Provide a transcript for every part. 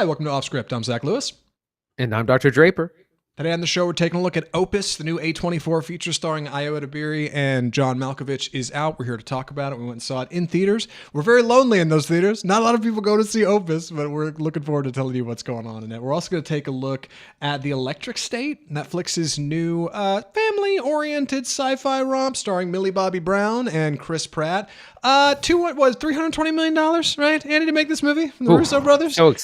Hi, welcome to Off Script. I'm Zach Lewis. And I'm Dr. Draper. Today on the show, we're taking a look at Opus, the new A24 feature starring Ayo Edebiri and John Malkovich is out. We're here to talk about it. We went and saw it in theaters. We're very lonely in those theaters. Not a lot of people go to see Opus, but we're looking forward to telling you what's going on in it. We're also going to take a look at The Electric State, Netflix's new family-oriented sci-fi romp starring Millie Bobby Brown and Chris Pratt. $320 million, right, Andy, to make this movie from the Russo brothers? So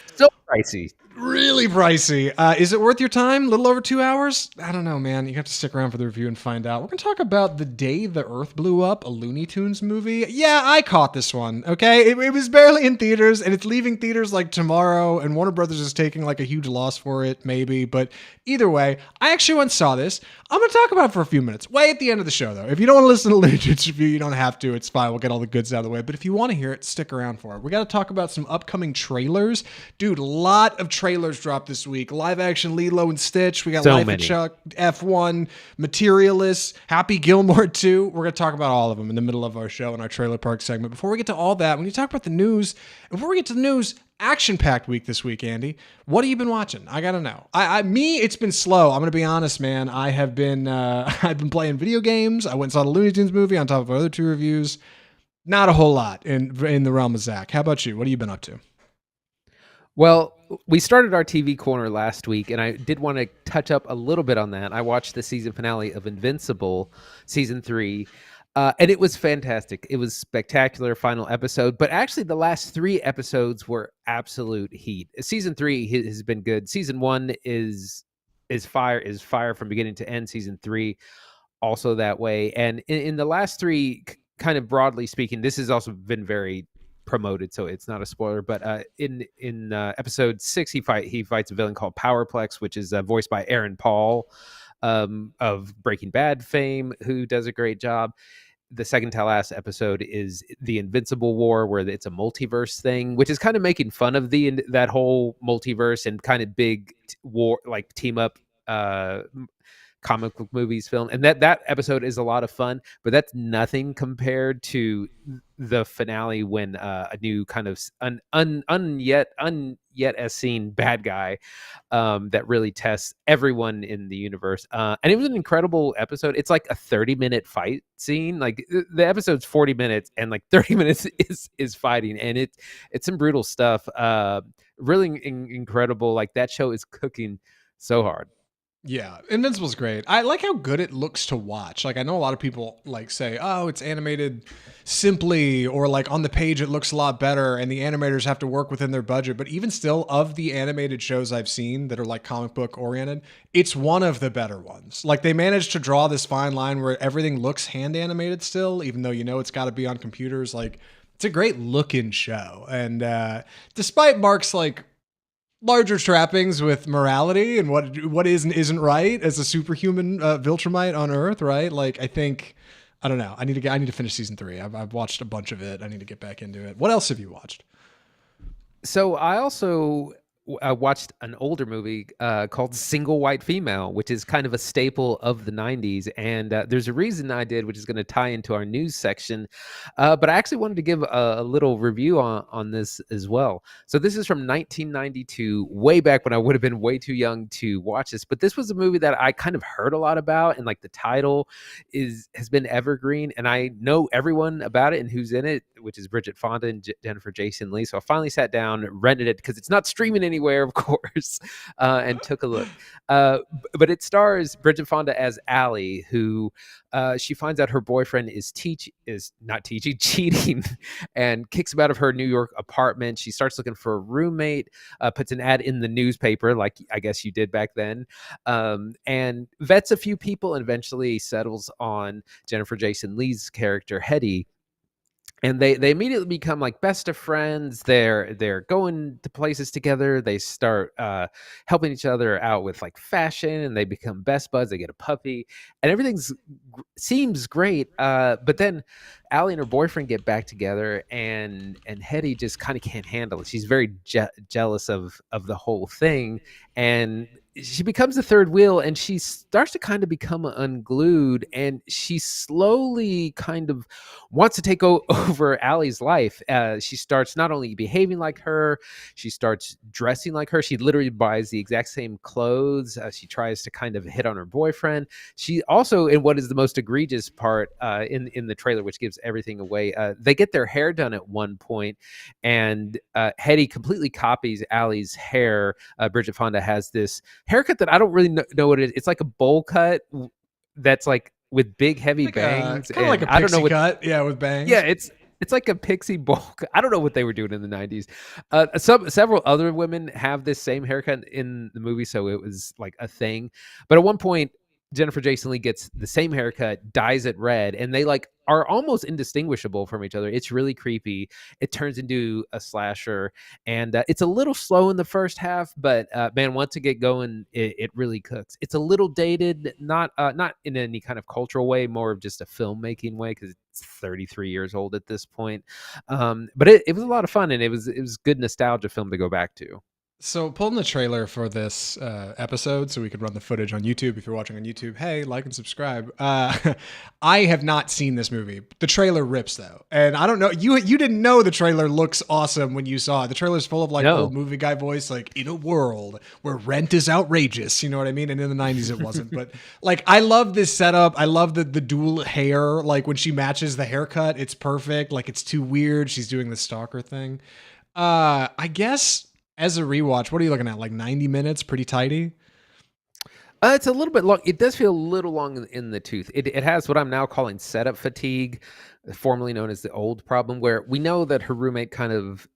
pricey. Really pricey. Is it worth your time? A little over 2 hours? I don't know, man. You have to stick around for the review and find out. We're going to talk about The Day the Earth Blew Up, a Looney Tunes movie. Yeah, I caught this one, okay? It was barely in theaters, and it's leaving theaters like tomorrow, and Warner Brothers is taking like a huge loss for it, maybe. But either way, I actually once saw this. I'm going to talk about it for a few minutes. Way at the end of the show, though. If you don't want to listen to Looney Tunes review, you don't have to. It's fine. We'll get all the goods out of the way. But if you want to hear it, stick around for it. We got to talk about some upcoming trailers. Dude, a lot of trailers dropped this week. Live action Lilo and Stitch. We got Life of Chuck, F1, Materialists, Happy Gilmore 2. We're going to talk about all of them in the middle of our show in our trailer park segment. Before we get to all that, when you talk about the news, action-packed week this week, Andy. What have you been watching? I gotta know. It's been slow. I'm gonna be honest, man. I have been, I've been playing video games. I went and saw the Looney Tunes movie on top of our other 2 reviews. Not a whole lot in the realm of Zach. How about you? What have you been up to? Well, we started our TV corner last week, and I did want to touch up a little bit on that. I watched the season finale of Invincible, season 3. And it was fantastic. It was spectacular final episode, but actually the last 3 episodes were absolute heat. Season 3 has been good. Season 1 is fire from beginning to end. Season 3 also that way. And in the last 3, kind of broadly speaking, this has also been very promoted, so it's not a spoiler. But in episode 6, he fights a villain called Powerplex, which is voiced by Aaron Paul of Breaking Bad fame, who does a great job. The second to last episode is the Invincible War, where it's a multiverse thing, which is kind of making fun of that whole multiverse and kind of big war, like team up comic book movies film. And that episode is a lot of fun, but that's nothing compared to the finale when a new kind of yet as seen bad guy that really tests everyone in the universe. And it was an incredible episode. It's like a 30-minute fight scene. Like the episode's 40 minutes and like 30 minutes is fighting, and it's some brutal stuff. Really incredible. Like that show is cooking so hard. Yeah, Invincible's great. I like how good it looks to watch. Like, I know a lot of people like say, oh, it's animated simply, or like on the page it looks a lot better and the animators have to work within their budget. But even still, of the animated shows I've seen that are like comic book oriented, it's one of the better ones. Like, they managed to draw this fine line where everything looks hand animated still, even though it's got to be on computers. Like, it's a great looking show. And despite Mark's like larger trappings with morality and what is and isn't right as a superhuman Viltrumite on Earth, right? Like, I don't know. I need to finish season 3. I've watched a bunch of it. I need to get back into it. What else have you watched? So I also watched an older movie called Single White Female, which is kind of a staple of the 90s. And there's a reason I did, which is going to tie into our news section. But I actually wanted to give a little review on this as well. So this is from 1992, way back when I would have been way too young to watch this. But this was a movie that I kind of heard a lot about. And like the title has been evergreen. And I know everyone about it and who's in it, which is Bridget Fonda and Jennifer Jason Leigh. So I finally sat down, rented it because it's not streaming anywhere, of course, and took a look. But it stars Bridget Fonda as Allie, who she finds out her boyfriend is cheating, and kicks him out of her New York apartment. She starts looking for a roommate, puts an ad in the newspaper, like I guess you did back then, and vets a few people, and eventually settles on Jennifer Jason Leigh's character, Hetty. And they immediately become like best of friends. They're going to places together. They start helping each other out with like fashion, and they become best buds. They get a puppy, and everything seems great. But then Allie and her boyfriend get back together, and Hetty just kind of can't handle it. She's very jealous of the whole thing, and she becomes the third wheel, and she starts to kind of become unglued, and she slowly kind of wants to take over Allie's life. She starts not only behaving like her, she starts dressing like her. She literally buys the exact same clothes. She tries to kind of hit on her boyfriend. She also, in what is the most egregious part in the trailer, which gives everything away, they get their hair done at one point, and Hetty completely copies Allie's hair. Bridget Fonda has this haircut that I don't really know what it is. It's like a bowl cut that's like with big heavy bangs. Kind of like a I don't know pixie what. cut, yeah, with bangs. Yeah, it's like a pixie bowl. I don't know what they were doing in the 90s. Several other women have this same haircut in the movie, so it was like a thing. But at one point, Jennifer Jason Leigh gets the same haircut, dyes it red, and they like are almost indistinguishable from each other. It's really creepy. It turns into a slasher, and it's a little slow in the first half, but man, once it get going, it really cooks. It's a little dated, not in any kind of cultural way, more of just a filmmaking way, because it's 33 years old at this point. But it was a lot of fun, and it was good nostalgia film to go back to. So pulling the trailer for this episode so we could run the footage on YouTube. If you're watching on YouTube, hey, like and subscribe. I have not seen this movie. The trailer rips though. And I don't know, you didn't know the trailer looks awesome when you saw it. The trailer's full of like old movie guy voice, like in a world where rent is outrageous. You know what I mean? And in the 90s it wasn't. But like I love this setup. I love the dual hair. Like when she matches the haircut, it's perfect. Like it's too weird. She's doing the stalker thing. I guess as a rewatch, what are you looking at? Like 90 minutes? Pretty tidy? It's a little bit long. It does feel a little long in the tooth. It has what I'm now calling setup fatigue, formerly known as the old problem, where we know that her roommate kind of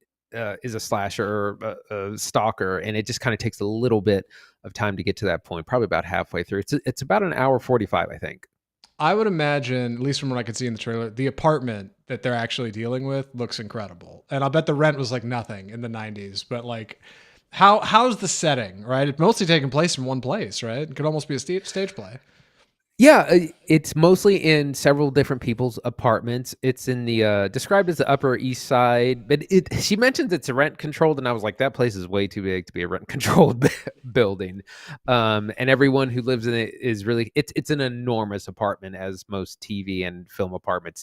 is a slasher or a stalker, and it just kind of takes a little bit of time to get to that point, probably about halfway through. It's about an hour 45, I think. I would imagine, at least from what I could see in the trailer, the apartment that they're actually dealing with looks incredible. And I'll bet the rent was like nothing in the 90s. But like, how's the setting, right? It's mostly taking place in one place, right? It could almost be a stage play. Yeah, it's mostly in several different people's apartments. It's in the described as the Upper East Side, but she mentions it's rent controlled, and I was like, that place is way too big to be a rent controlled building. And everyone who lives in it is really it's an enormous apartment, as most TV and film apartments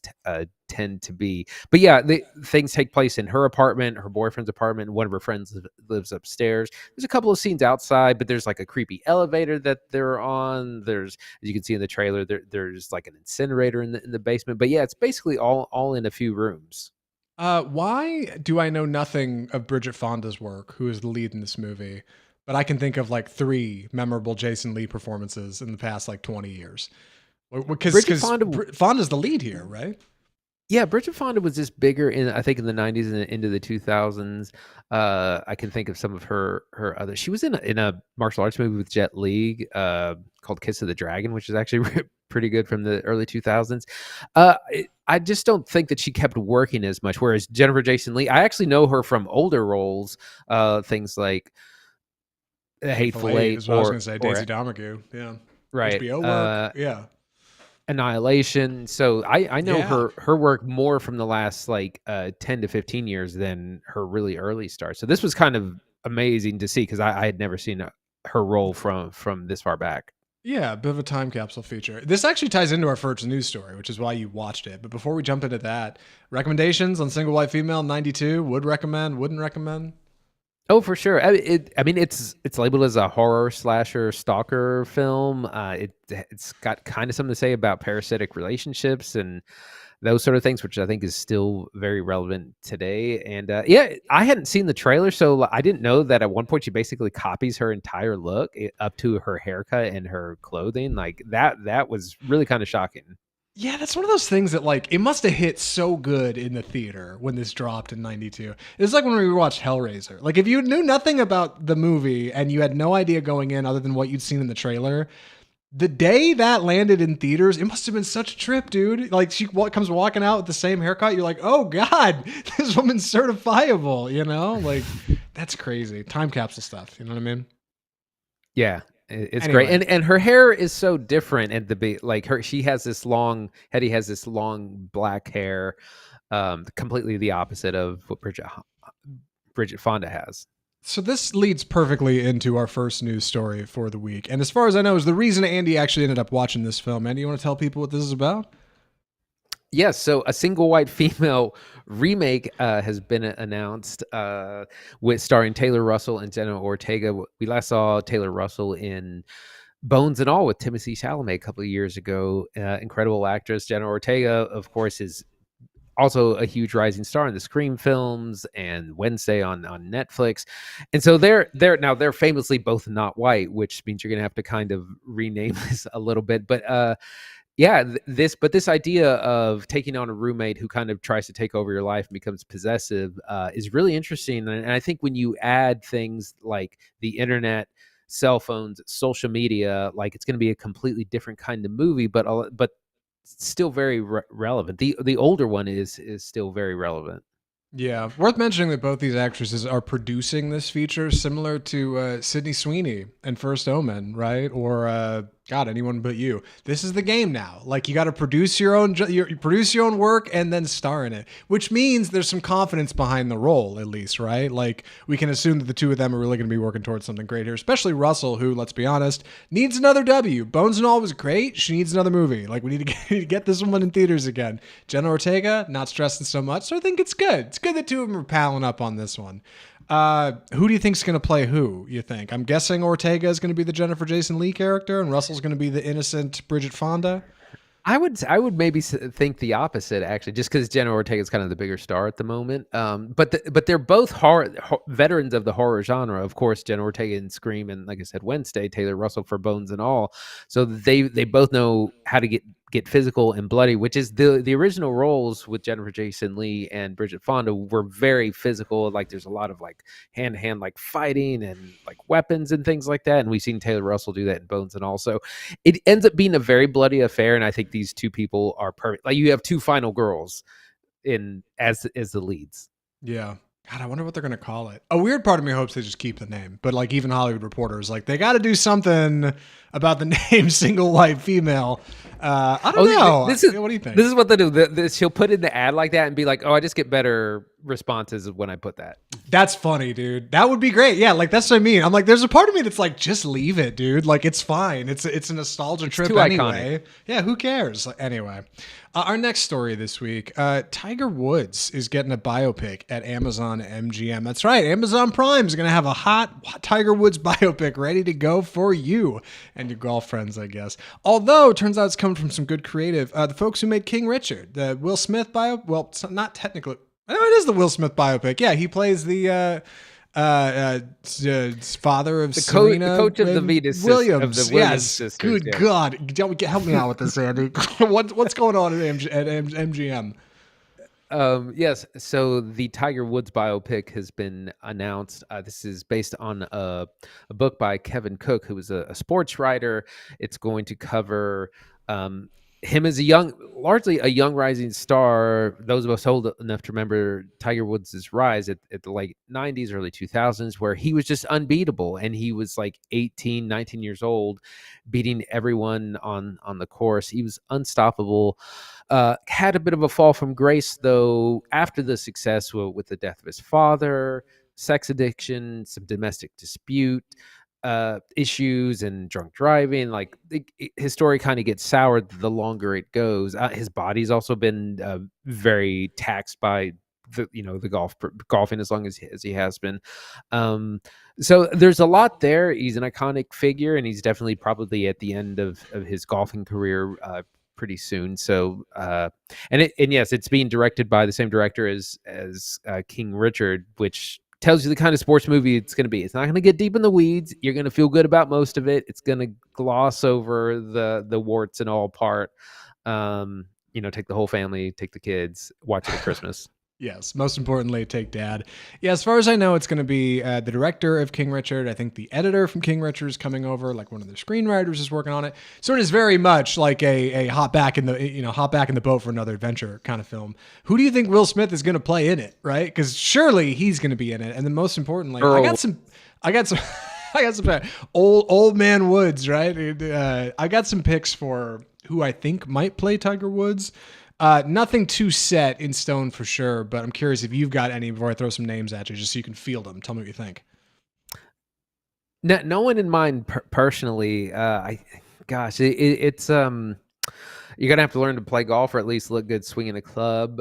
tend to be. But yeah, things take place in her apartment, her boyfriend's apartment. One of her friends lives upstairs. There's a couple of scenes outside, but there's like a creepy elevator that they're on. There's, as you can see in the trailer, there's like an incinerator in the basement. But yeah, it's basically all in a few rooms. Why do I know nothing of Bridget Fonda's work, who is the lead in this movie? But I can think of like 3 memorable Jason Leigh performances in the past like 20 years. Because Fonda's the lead here, right? Yeah, Bridget Fonda was just bigger I think in the 90s and into the 2000s. I can think of some of her other. She was in a martial arts movie with Jet Li called Kiss of the Dragon, which is actually pretty good, from the early 2000s. I just don't think that she kept working as much. Whereas Jennifer Jason Leigh, I actually know her from older roles, things like Hateful Eight, is what I was going to say. Daisy Domergue, yeah, right. HBO work, yeah. Annihilation. So I know her work more from the last like 10 to 15 years than her really early start. So this was kind of amazing to see, because I had never seen her role from this far back. Yeah, a bit of a time capsule feature. This actually ties into our first news story, which is why you watched it. But before we jump into that, recommendations on Single White Female 92, would recommend, wouldn't recommend? Oh, for sure. I mean, it's labeled as a horror slasher stalker film. It's got kind of something to say about parasitic relationships and those sort of things, which I think is still very relevant today. And yeah, I hadn't seen the trailer, so I didn't know that at one point she basically copies her entire look up to her haircut and her clothing. Like that was really kind of shocking. Yeah, that's one of those things that like it must have hit so good in the theater when this dropped in 92. It's like when we watched Hellraiser. Like if you knew nothing about the movie and you had no idea going in other than what you'd seen in the trailer, the day that landed in theaters, it must have been such a trip, dude. Like she comes walking out with the same haircut. You're like, oh God, this woman's certifiable, you know? Like that's crazy. Time capsule stuff. You know what I mean? Yeah. It's anyway. Great, and her hair is so different. And Hetty has this long black hair, completely the opposite of what Bridget Fonda has. So this leads perfectly into our first news story for the week. And as far as I know, is the reason Andy actually ended up watching this film. Andy, you want to tell people what this is about? Yes, so a single white female remake has been announced with starring Taylor Russell and Jenna Ortega. We last saw Taylor Russell in Bones and All with Timothée Chalamet a couple of years ago. Incredible actress. Jenna Ortega, of course, is also a huge rising star in the Scream films and Wednesday on Netflix. And so they're famously both not white, which means you're going to have to kind of rename this a little bit. But yeah, this idea of taking on a roommate who kind of tries to take over your life and becomes possessive is really interesting. And I think when you add things like the internet, cell phones, social media, like it's going to be a completely different kind of movie, but still very relevant. The older one is still very relevant. Yeah, worth mentioning that both these actresses are producing this feature, similar to Sydney Sweeney and First Omen, right? Or God, Anyone But You. This is the game now. Like you got to produce your own, you produce your own work and then star in it, which means there's some confidence behind the role, at least, right? Like we can assume that the two of them are really going to be working towards something great here, especially Russell, who, let's be honest, needs another W. Bones and All was great. She needs another movie. Like we need to get this one in theaters again. Jenna Ortega, not stressing so much, so I think it's good. It's good that two of them are palling up on this one. Who do you think's going to play who, you think? I'm guessing Ortega is going to be the Jennifer Jason Leigh character and Russell's going to be the innocent Bridget Fonda. I would maybe think the opposite, actually, just because Jenna Ortega is kind of the bigger star at the moment. But they're both veterans of the horror genre. Of course, Jenna Ortega in Scream, and like I said, Wednesday. Taylor Russell for Bones and All. So they both know how to get physical and bloody, which is the original roles with Jennifer Jason Leigh and Bridget Fonda were very physical. Like there's a lot of like hand to hand like fighting and like weapons and things like that. And we've seen Taylor Russell do that in Bones and All. So it ends up being a very bloody affair. And I think these two people are perfect. Like you have two final girls in as the leads. Yeah. God, I wonder what they're going to call it. A weird part of me hopes they just keep the name, but like even Hollywood Reporters, like they got to do something about the name single white female. I don't know. What do you think? This is what they do. She'll put in the ad like that and be like, "Oh, I just get better responses when I put that." That's funny, dude. That would be great. Yeah, like that's what I mean. I'm like, there's a part of me that's like, just leave it, dude. Like it's fine. It's a nostalgia trip anyway. Iconic. Yeah, who cares? Anyway, our next story this week: Tiger Woods is getting a biopic at Amazon MGM. That's right. Amazon Prime is going to have a hot Tiger Woods biopic ready to go for you and your golf friends, I guess. Although it turns out it's coming from some good creative. The folks who made King Richard, the Will Smith bio. Well, not technically. I know it is the Will Smith biopic. Yeah, he plays the father of Serena, the coach of the Venus Williams. Of the Williams yes, sisters, good yeah. God, help me out with this, Andy. What's going on at MGM? Yes, so the Tiger Woods biopic has been announced. This is based on a book by Kevin Cook, who was a sports writer. It's going to cover him as largely a young rising star. Those of us old enough to remember Tiger Woods' rise at the late 90s, early 2000s, where he was just unbeatable. And he was like 18, 19 years old, beating everyone on the course. He was unstoppable. Had a bit of a fall from grace, though, after the success with the death of his father, sex addiction, some domestic dispute issues and drunk driving. Like his story kind of gets soured the longer it goes. His body's also been very taxed by the golfing as long as he has been. So there's a lot there. He's an iconic figure, and he's definitely probably at the end of his golfing career pretty soon. So and yes, it's being directed by the same director as King Richard, which tells you the kind of sports movie it's going to be. It's not going to get deep in the weeds. You're going to feel good about most of it. It's going to gloss over the warts and all part. Take the whole family, take the kids, watch it at Christmas. Yes, most importantly, take dad. Yeah, as far as I know, it's going to be the director of King Richard. I think the editor from King Richard is coming over. Like one of the screenwriters is working on it. So it is very much like a hop back in the boat for another adventure kind of film. Who do you think Will Smith is going to play in it? Right? Because surely he's going to be in it. And then most importantly, I got some. I got some old man Woods. Right? I got some picks for who I think might play Tiger Woods. Nothing too set in stone for sure, but I'm curious if you've got any before I throw some names at you, just so you can field them. Tell me what you think. No one in mind personally. It's you're gonna have to learn to play golf or at least look good swinging a club.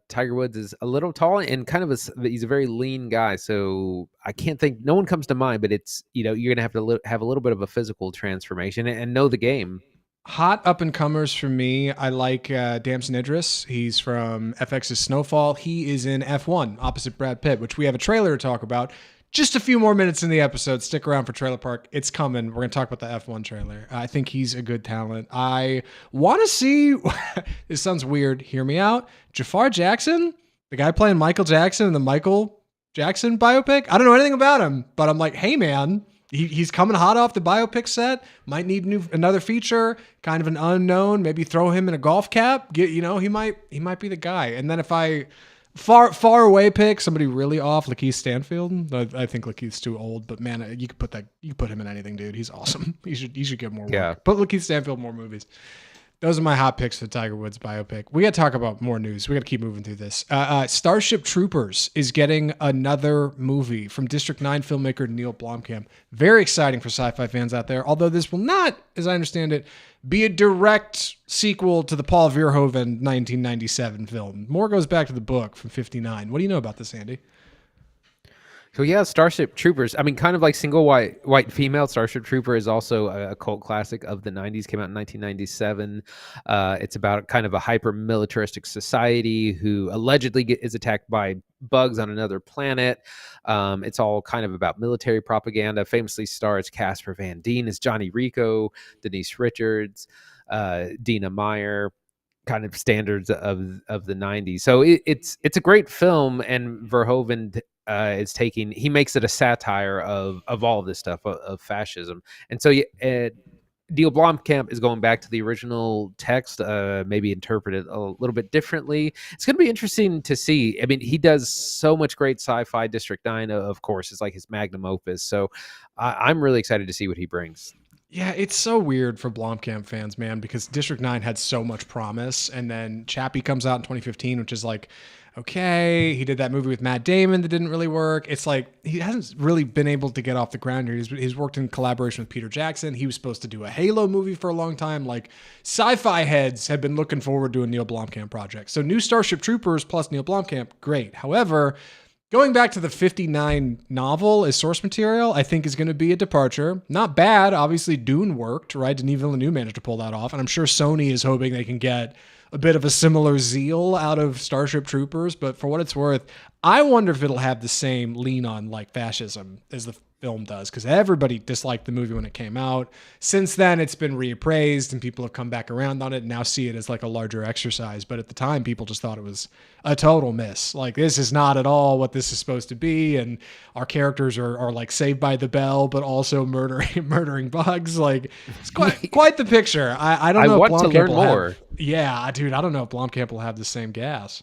Tiger Woods is a little tall and kind of he's a very lean guy, so I can't think. No one comes to mind, but it's you're gonna have to have a little bit of a physical transformation and know the game. Hot up and comers for me. I like Damson Idris. He's from FX's Snowfall. He is in F1 opposite Brad Pitt, which we have a trailer to talk about. Just a few more minutes in the episode. Stick around for Trailer Park. It's coming. We're going to talk about the F1 trailer. I think he's a good talent. I want to see, this sounds weird. Hear me out. Jafar Jackson, the guy playing Michael Jackson in the Michael Jackson biopic. I don't know anything about him, but I'm like, hey man, he's coming hot off the biopic set. Might need another feature, kind of an unknown. Maybe throw him in a golf cap. He might be the guy. And then if I far away pick somebody really off, Lakeith Stanfield. I think Lakeith's too old, but man, you could put him in anything, dude. He's awesome. You should get more work. Yeah. Put Lakeith Stanfield more movies. Those are my hot picks for Tiger Woods biopic. We got to talk about more news. We got to keep moving through this. Starship Troopers is getting another movie from District 9 filmmaker Neill Blomkamp. Very exciting for sci-fi fans out there, although this will not, as I understand it, be a direct sequel to the Paul Verhoeven 1997 film. More goes back to the book from 1959. What do you know about this, Andy? So yeah, Starship Troopers. I mean, kind of like Single White Female. Starship Trooper is also a cult classic of the 90s. Came out in 1997. It's about kind of a hyper-militaristic society who allegedly is attacked by bugs on another planet. It's all kind of about military propaganda. Famously stars Casper Van Dien as Johnny Rico, Denise Richards, Dina Meyer. Kind of standards of the 90s. So it's a great film, and Verhoeven he makes it a satire of all of this stuff of fascism. And so Neill Blomkamp is going back to the original text, maybe interpreted a little bit differently. It's going to be interesting to see. I mean, he does so much great sci-fi. District 9, of course, is like his magnum opus. So I'm really excited to see what he brings. Yeah, it's so weird for Blomkamp fans, man, because District 9 had so much promise, and then Chappie comes out in 2015, which is like, okay, he did that movie with Matt Damon that didn't really work. It's like he hasn't really been able to get off the ground here. He's worked in collaboration with Peter Jackson. He was supposed to do a Halo movie for a long time. Like, sci-fi heads have been looking forward to a Neill Blomkamp project. So new Starship Troopers plus Neill Blomkamp, great. However, going back to the 59 novel as source material, I think is going to be a departure. Not bad. Obviously, Dune worked, right? Denis Villeneuve managed to pull that off. And I'm sure Sony is hoping they can get a bit of a similar zeal out of Starship Troopers. But for what it's worth, I wonder if it'll have the same lean on like fascism as the film does, because everybody disliked the movie when it came out. Since then, it's been reappraised and people have come back around on it and now see it as like a larger exercise. But at the time, people just thought it was a total miss. Like, this is not at all what this is supposed to be. And our characters are like Saved by the Bell, but also murdering bugs. Like, it's quite the picture. I don't know. I want to learn more. Yeah, dude, I don't know if Blomkamp will have the same gas.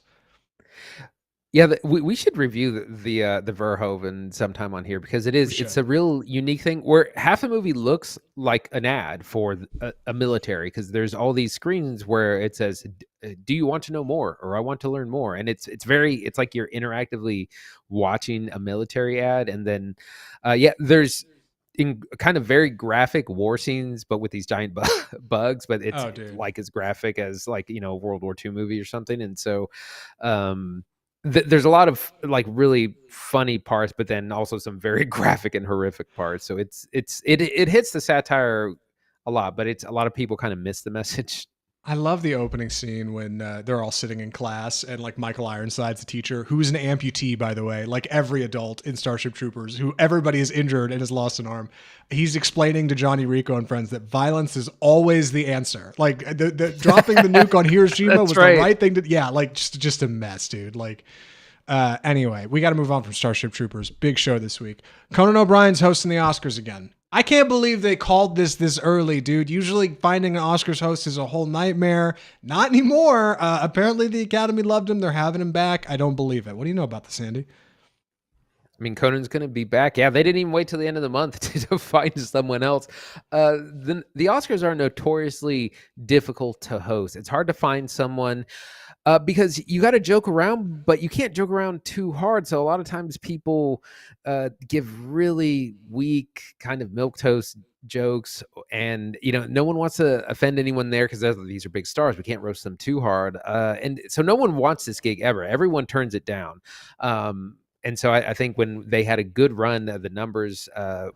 Yeah, we should review the Verhoeven sometime on here, because it's a real unique thing where half the movie looks like an ad for a military, because there's all these screens where it says, do you want to know more, or I want to learn more, and it's like you're interactively watching a military ad. And then there's in kind of very graphic war scenes, but with these giant bugs, but it's like as graphic as like, World War II movie or something. And so there's a lot of like really funny parts, but then also some very graphic and horrific parts. So it hits the satire a lot, but it's a lot of people kind of miss the message. I love the opening scene when they're all sitting in class and like Michael Ironside's the teacher, who's an amputee, by the way, like every adult in Starship Troopers, who everybody is injured and has lost an arm. He's explaining to Johnny Rico and friends that violence is always the answer. Like the dropping the nuke on Hiroshima was right. The right thing to, like just a mess, dude. Like, anyway, we got to move on from Starship Troopers. Big show this week. Conan O'Brien's hosting the Oscars again. I can't believe they called this early, dude. Usually finding an Oscars host is a whole nightmare. Not anymore. Apparently the Academy loved him. They're having him back. I don't believe it. What do you know about this, Andy? I mean, Conan's going to be back. Yeah, they didn't even wait till the end of the month to find someone else. The Oscars are notoriously difficult to host. It's hard to find someone. Because you got to joke around, but you can't joke around too hard. So a lot of times people give really weak kind of milquetoast jokes, and no one wants to offend anyone there because these are big stars. We can't roast them too hard, and so no one wants this gig ever. Everyone turns it down. And so I think when they had a good run, the numbers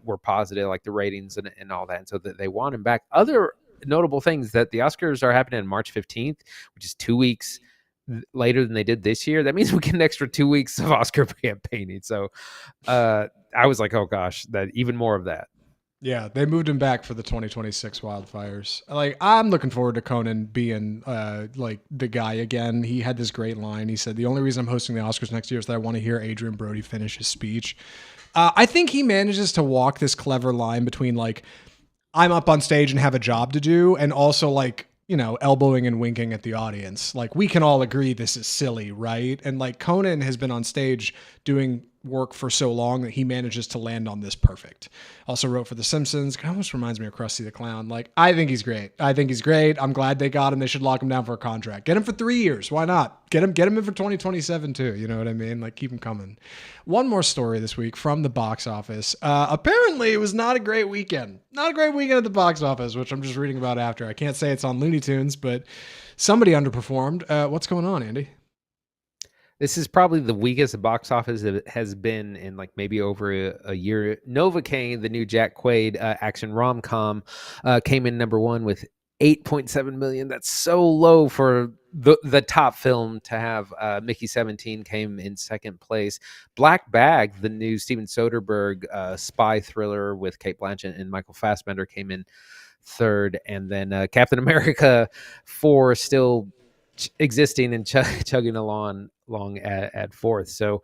were positive, like the ratings and all that, and so that they want him back. Other notable things that the Oscars are happening on March 15th, which is 2 weeks later than they did this year. That means we get an extra 2 weeks of Oscar campaigning. So I was like, oh gosh, that even more of that. Yeah, they moved him back for the 2026 wildfires. Like, I'm looking forward to Conan being like the guy again. He had this great line. He said, "The only reason I'm hosting the Oscars next year is that I want to hear Adrian Brody finish his speech." I think he manages to walk this clever line between like, I'm up on stage and have a job to do, and also like, elbowing and winking at the audience. Like, we can all agree this is silly, right? And like, Conan has been on stage doing work for so long that he manages to land on this perfect. Also wrote for The Simpsons. Almost reminds me of Krusty the Clown. Like, I think he's great. I'm glad they got him. They should lock him down for a contract. Get him for 3 years. Why not? Get him in for 2027 too. You know what I mean? Like, keep him coming. One more story this week from the box office. Apparently it was not a great weekend. Not a great weekend at the box office, which I'm just reading about after. I can't say it's on Looney Tunes, but somebody underperformed. What's going on, Andy? This is probably the weakest the box office has been in like maybe over a year. Novocaine, the new Jack Quaid action rom-com, came in number one with 8.7 million. That's so low for the top film to have. Mickey 17 came in second place. Black Bag, the new Steven Soderbergh spy thriller with Cate Blanchett and Michael Fassbender, came in third. And then Captain America 4 still existing and chugging along at fourth. So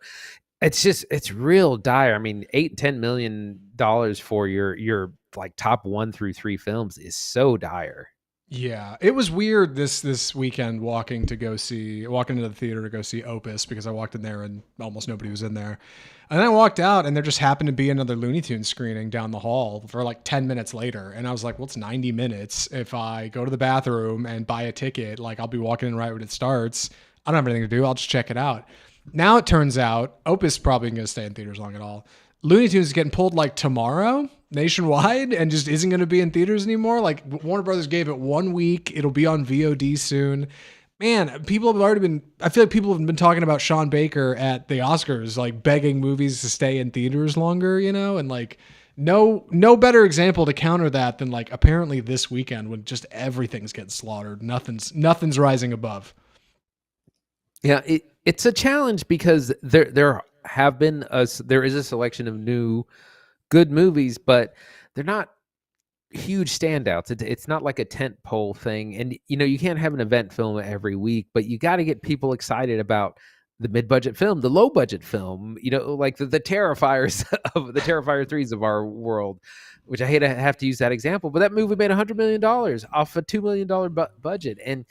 it's real dire. I mean, $8-10 million for your like top 1 through 3 films is so dire. Yeah, it was weird this weekend walking into the theater to go see Opus, because I walked in there and almost nobody was in there. And then I walked out and there just happened to be another Looney Tunes screening down the hall for like 10 minutes later. And I was like, well, it's 90 minutes. If I go to the bathroom and buy a ticket, like, I'll be walking in right when it starts. I don't have anything to do. I'll just check it out. Now it turns out Opus probably going to stay in theaters long at all. Looney Tunes is getting pulled like tomorrow nationwide and just isn't going to be in theaters anymore. Like, Warner Brothers gave it 1 week. It'll be on VOD soon. Man, people have already been, I feel like people have been talking about Sean Baker at the Oscars, like begging movies to stay in theaters longer, and like no better example to counter that than like apparently this weekend when just everything's getting slaughtered. Nothing's rising above. Yeah, it's a challenge because there is a selection of new good movies, but they're not huge standouts. It's not like a tent pole thing, and you can't have an event film every week, but you got to get people excited about the mid-budget film, the low-budget film, like the Terrifiers of the Terrifier 3s of our world, which I hate to have to use that example, but that movie made $100 million off a $2 million budget. And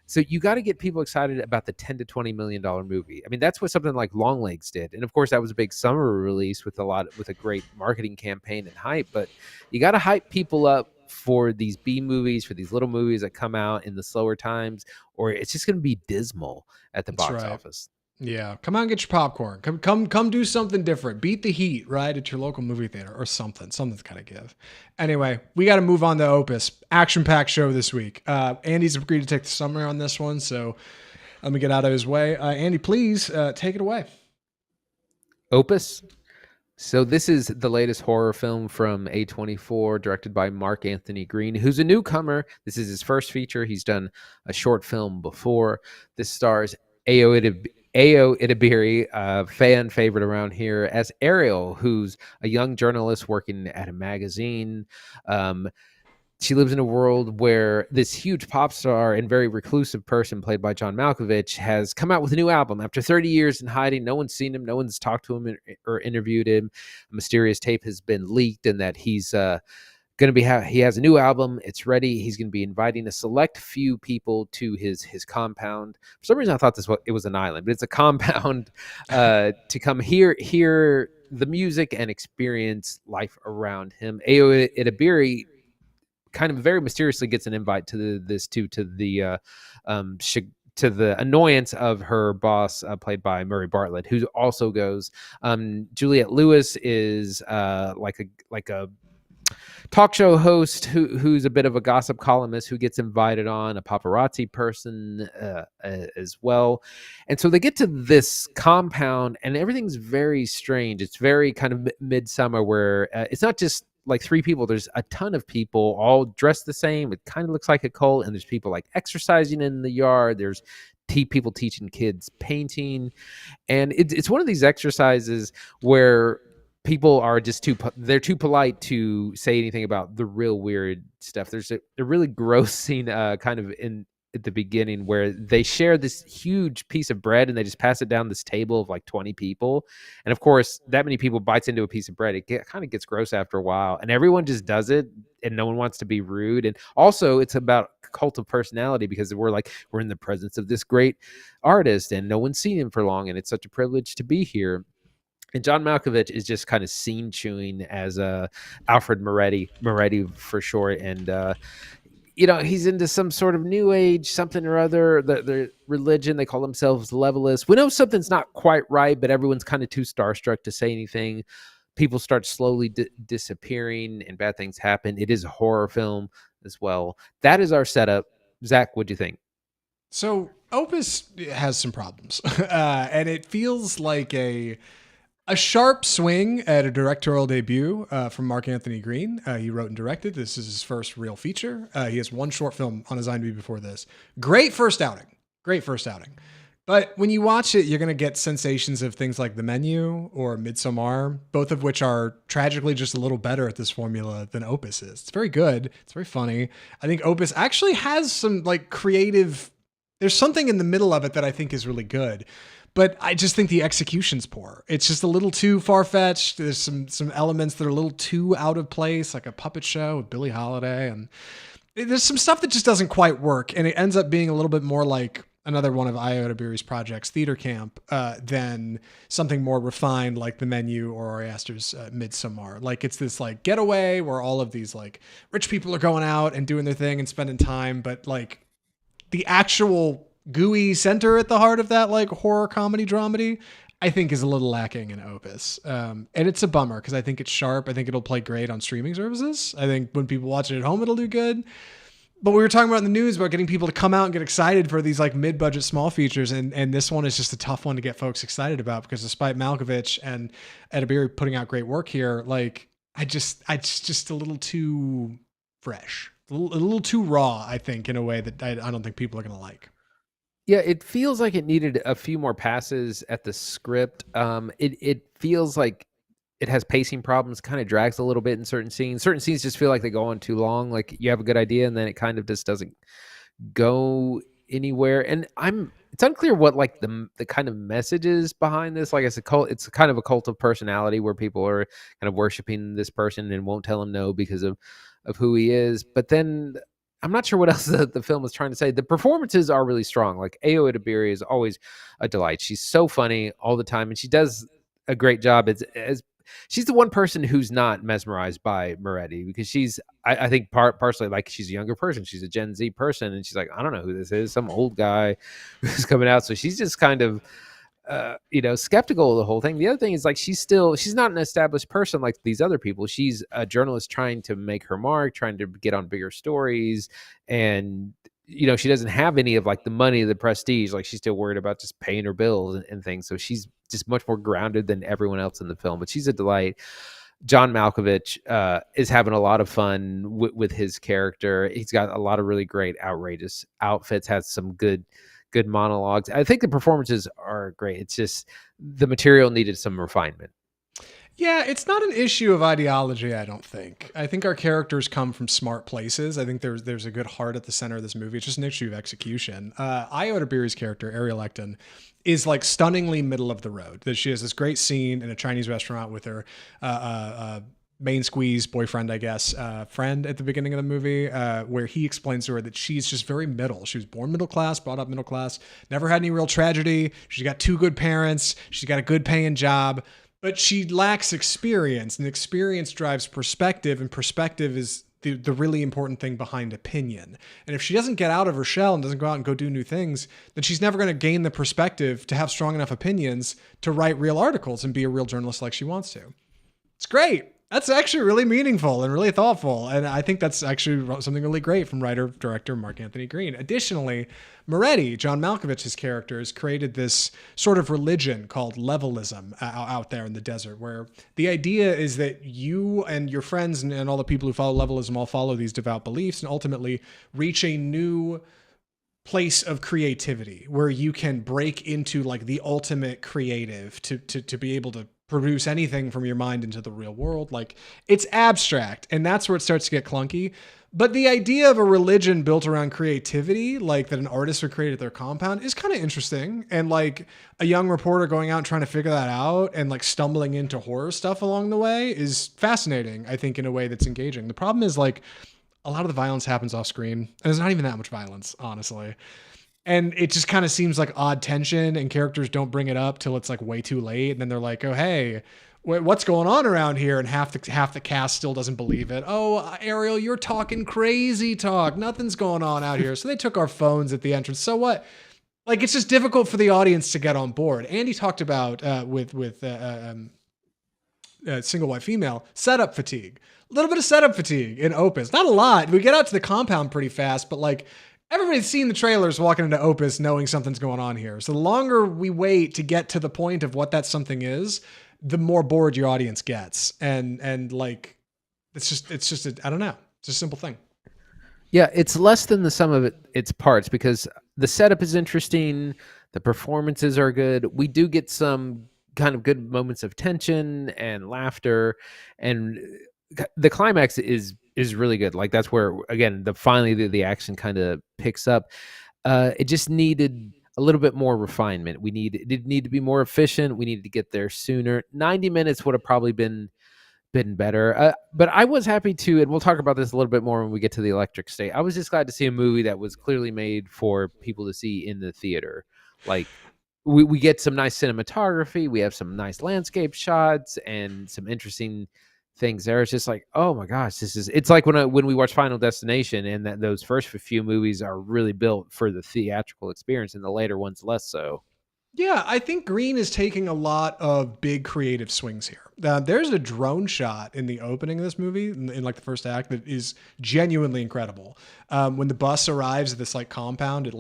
so you got to get people excited about the $10 to $20 million movie. I mean, that's what something like Longlegs did. And of course, that was a big summer release with a great marketing campaign and hype. But you got to hype people up for these B movies, for these little movies that come out in the slower times, or it's just going to be dismal at the box office. Yeah, come out and get your popcorn. Come do something different. Beat the heat, right, at your local movie theater or something. Something's got to give. Anyway, we got to move on to Opus. Action-packed show this week. Andy's agreed to take the summary on this one, so let me get out of his way. Andy, please take it away. Opus. So this is the latest horror film from A24, directed by Mark Anthony Green, who's a newcomer. This is his first feature. He's done a short film before. This stars Ayo Edebiri, a fan favorite around here, as Ariel, who's a young journalist working at a magazine. She lives in a world where this huge pop star and very reclusive person played by John Malkovich has come out with a new album after 30 years in hiding. No one's seen him. No one's talked to him or interviewed him. A mysterious tape has been leaked, and that he's he has a new album. It's ready. He's going to be inviting a select few people to his compound. For some reason, I thought it was an island, but it's a compound to come hear the music and experience life around him. Ayo Edebiri kind of very mysteriously gets an invite to the to the annoyance of her boss, played by Murray Bartlett, who also goes. Juliette Lewis is like a talk show host who's a bit of a gossip columnist who gets invited on, a paparazzi person as well. And so they get to this compound and everything's very strange. It's very kind of midsummer, where it's not just like three people. There's a ton of people all dressed the same. It kind of looks like a cult, and there's people like exercising in the yard. There's people teaching kids painting, and it's one of these exercises where people are just they're too polite to say anything about the real weird stuff. There's a really gross scene kind of at the beginning where they share this huge piece of bread and they just pass it down this table of like 20 people. And of course, that many people bites into a piece of bread. It kind of gets gross after a while, and everyone just does it, and no one wants to be rude. And also it's about cult of personality, because we're in the presence of this great artist and no one's seen him for long, and it's such a privilege to be here. And John Malkovich is just kind of scene chewing as Alfred Moretti for short. And, he's into some sort of new age, something or other, the religion. They call themselves levelists. We know something's not quite right, but everyone's kind of too starstruck to say anything. People start slowly disappearing and bad things happen. It is a horror film as well. That is our setup. Zach, what do you think? So Opus has some problems, and it feels like a sharp swing at a directorial debut from Mark Anthony Green. He wrote and directed. This is his first real feature. He has one short film on his IMDb before this. Great first outing. But when you watch it, you're going to get sensations of things like The Menu or Midsommar, both of which are tragically just a little better at this formula than Opus is. It's very good. It's very funny. I think Opus actually has some like creative... There's something in the middle of it that I think is really good. But I just think the execution's poor. It's just a little too far-fetched. There's some elements that are a little too out of place, like a puppet show with Billie Holiday. And there's some stuff that just doesn't quite work. And it ends up being a little bit more like another one of Ayo Edebiri's projects, Theater Camp, than something more refined like The Menu or Ari Aster's Midsommar. Like it's this like getaway where all of these like rich people are going out and doing their thing and spending time. But like the actual gooey center at the heart of that like horror comedy dramedy, I think is a little lacking in Opus. And it's a bummer because I think it's sharp. I think it'll play great on streaming services. I think when people watch it at home, it'll do good. But we were talking about in the news about getting people to come out and get excited for these like mid-budget small features. And this one is just a tough one to get folks excited about because despite Malkovich and Edebiri putting out great work here, like it's just a little too fresh, a little too raw, I think, in a way that I don't think people are going to like. Yeah, it feels like it needed a few more passes at the script. It feels like it has pacing problems, kind of drags a little bit in certain scenes. Certain scenes just feel like they go on too long. Like you have a good idea and then it kind of just doesn't go anywhere. And it's unclear what like the kind of messages behind this. Like it's kind of a cult of personality where people are kind of worshiping this person and won't tell him no because of who he is. But then I'm not sure what else the film is trying to say. The performances are really strong. Like Ayo Edebiri is always a delight. She's so funny all the time, and she does a great job. She's the one person who's not mesmerized by Moretti because she's, I think, partially like she's a younger person. Not a Gen Z person, and she's like, I don't know who this is. Some old guy who's coming out. So she's just kind of skeptical of the whole thing. The other thing is like she's not an established person like these other people. She's a journalist trying to make her mark, trying to get on bigger stories, and she doesn't have any of like the money, the prestige. Like she's still worried about just paying her bills and things. So she's just much more grounded than everyone else in the film. But she's a delight. John Malkovich is having a lot of fun with his character. He's got a lot of really great, outrageous outfits. Has some good monologues. I think the performances are great. It's just the material needed some refinement. Yeah, it's not an issue of ideology, I don't think. I think our characters come from smart places. I think there's a good heart at the center of this movie. It's just an issue of execution. Ayo Edebiri's character, Ariel Lecton, is like stunningly middle of the road. That she has this great scene in a Chinese restaurant with her main squeeze boyfriend, I guess, friend at the beginning of the movie, where he explains to her that she's just very middle. She was born middle class, brought up middle class, never had any real tragedy. She's got two good parents. She's got a good paying job, but she lacks experience, and experience drives perspective, and perspective is the really important thing behind opinion. And if she doesn't get out of her shell and doesn't go out and go do new things, then she's never going to gain the perspective to have strong enough opinions to write real articles and be a real journalist like she wants to. It's great. That's actually really meaningful and really thoughtful. And I think that's actually something really great from writer-director Mark Anthony Green. Additionally, Moretti, John Malkovich's character, has created this sort of religion called levelism out there in the desert, where the idea is that you and your friends and all the people who follow levelism all follow these devout beliefs and ultimately reach a new place of creativity where you can break into like the ultimate creative to be able to produce anything from your mind into the real world. Like, it's abstract, and that's where it starts to get clunky. But the idea of a religion built around creativity, like that an artist would create at their compound, is kind of interesting. And like a young reporter going out and trying to figure that out and like stumbling into horror stuff along the way is fascinating, I think, in a way that's engaging. The problem is like a lot of the violence happens off screen, and there's not even that much violence, honestly. And it just kind of seems like odd tension, and characters don't bring it up till it's like way too late. And then they're like, oh, hey, what's going on around here? And half the cast still doesn't believe it. Oh, Ariel, you're talking crazy talk. Nothing's going on out here. So they took our phones at the entrance. So what? Like, it's just difficult for the audience to get on board. Andy talked about with single white female setup fatigue. A little bit of setup fatigue in Opus. Not a lot. We get out to the compound pretty fast, but like, everybody's seen the trailers walking into Opus knowing something's going on here. So the longer we wait to get to the point of what that something is, the more bored your audience gets. And like, it's just I don't know. It's a simple thing. Yeah, it's less than the sum of its parts because the setup is interesting. The performances are good. We do get some kind of good moments of tension and laughter, and the climax is really good. Like, that's where, again, finally the action kind of picks up. It just needed a little bit more refinement. It did need to be more efficient. We needed to get there sooner. 90 minutes would have probably been better. But I was happy to, and we'll talk about this a little bit more when we get to the Electric State. I was just glad to see a movie that was clearly made for people to see in the theater. Like, we get some nice cinematography. We have some nice landscape shots and some interesting things there. It's just like, oh my gosh, it's like when we watch Final Destination, and that those first few movies are really built for the theatrical experience, and the later ones less so. Yeah, I think Green is taking a lot of big creative swings here. There's a drone shot in the opening of this movie, in like the first act, that is genuinely incredible. When the bus arrives at this like compound,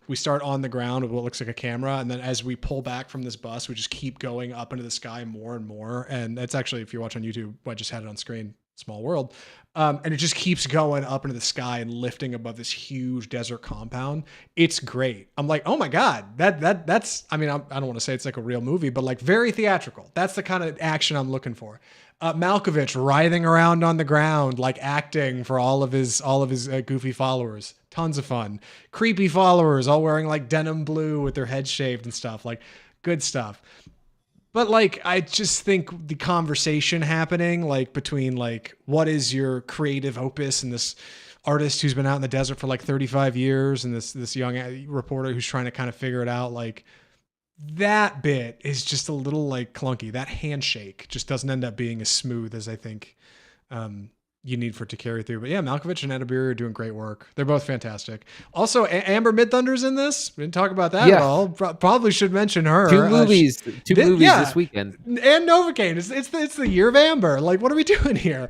we start on the ground with what looks like a camera, and then as we pull back from this bus, we just keep going up into the sky more and more. And that's actually, if you watch on YouTube, I just had it on screen. Small world. And it just keeps going up into the sky and lifting above this huge desert compound. It's great. I'm like, oh my God, that's, I mean, I don't want to say it's like a real movie, but like very theatrical. That's the kind of action I'm looking for. Malkovich writhing around on the ground, like acting for all of his goofy followers. Tons of fun. Creepy followers all wearing like denim blue with their heads shaved and stuff. Like, good stuff. But like, I just think the conversation happening, like between like, what is your creative opus, and this artist who's been out in the desert for like 35 years, and this young reporter who's trying to kind of figure it out, like that bit is just a little like clunky. That handshake just doesn't end up being as smooth as I think you need for it to carry through. But yeah, Malkovich and Edebiri are doing great work. They're both fantastic. Also, Amber Midthunder's in this. We didn't talk about that at all. Probably should mention her. Two movies this weekend. And Novocaine. It's the year of Amber. Like, what are we doing here?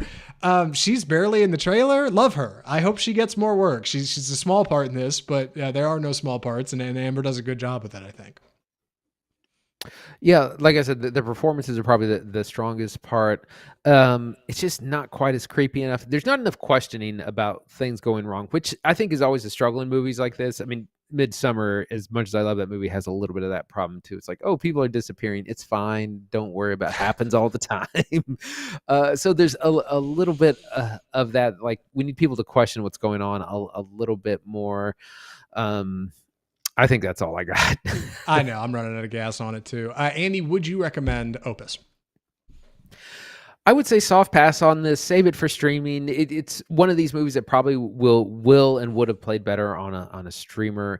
She's barely in the trailer. Love her. I hope she gets more work. She's a small part in this, but there are no small parts, and Amber does a good job with it, I think. Yeah, like I said, the performances are probably the strongest part. It's just not quite as creepy enough. There's not enough questioning about things going wrong, which I think is always a struggle in movies like this. I mean, Midsummer, as much as I love that movie, has a little bit of that problem too. It's like, oh, people are disappearing. It's fine. Don't worry about it. Happens all the time. So there's a little bit of that. Like, we need people to question what's going on a little bit more. I think that's all I got. I know. I'm running out of gas on it too. Andy, would you recommend Opus? I would say soft pass on this. Save it for streaming. It's one of these movies that probably will and would have played better on a streamer.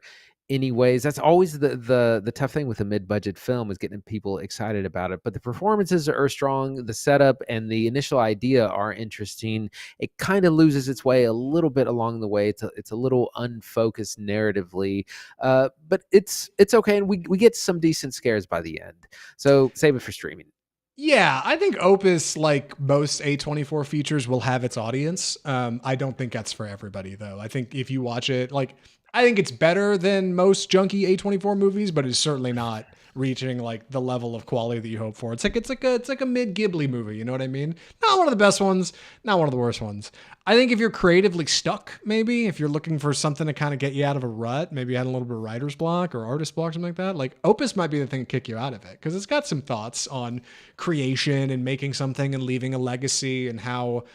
anyways. That's always the tough thing with a mid-budget film, is getting people excited about it. But the performances are strong, the setup and the initial idea are interesting. It kind of loses its way a little bit along the way. It's a little unfocused narratively, but it's okay, and we get some decent scares by the end. So save it for streaming. Yeah, I think Opus, like most A24 features, will have its audience. I don't think that's for everybody, though. I think if you watch it, like, I think it's better than most junky A24 movies, but it's certainly not reaching like the level of quality that you hope for. It's like a mid Ghibli movie. You know what I mean? Not one of the best ones, not one of the worst ones. I think if you're creatively stuck, maybe if you're looking for something to kind of get you out of a rut, maybe you had a little bit of writer's block or artist block, something like that, like Opus might be the thing to kick you out of it, because it's got some thoughts on creation and making something and leaving a legacy and how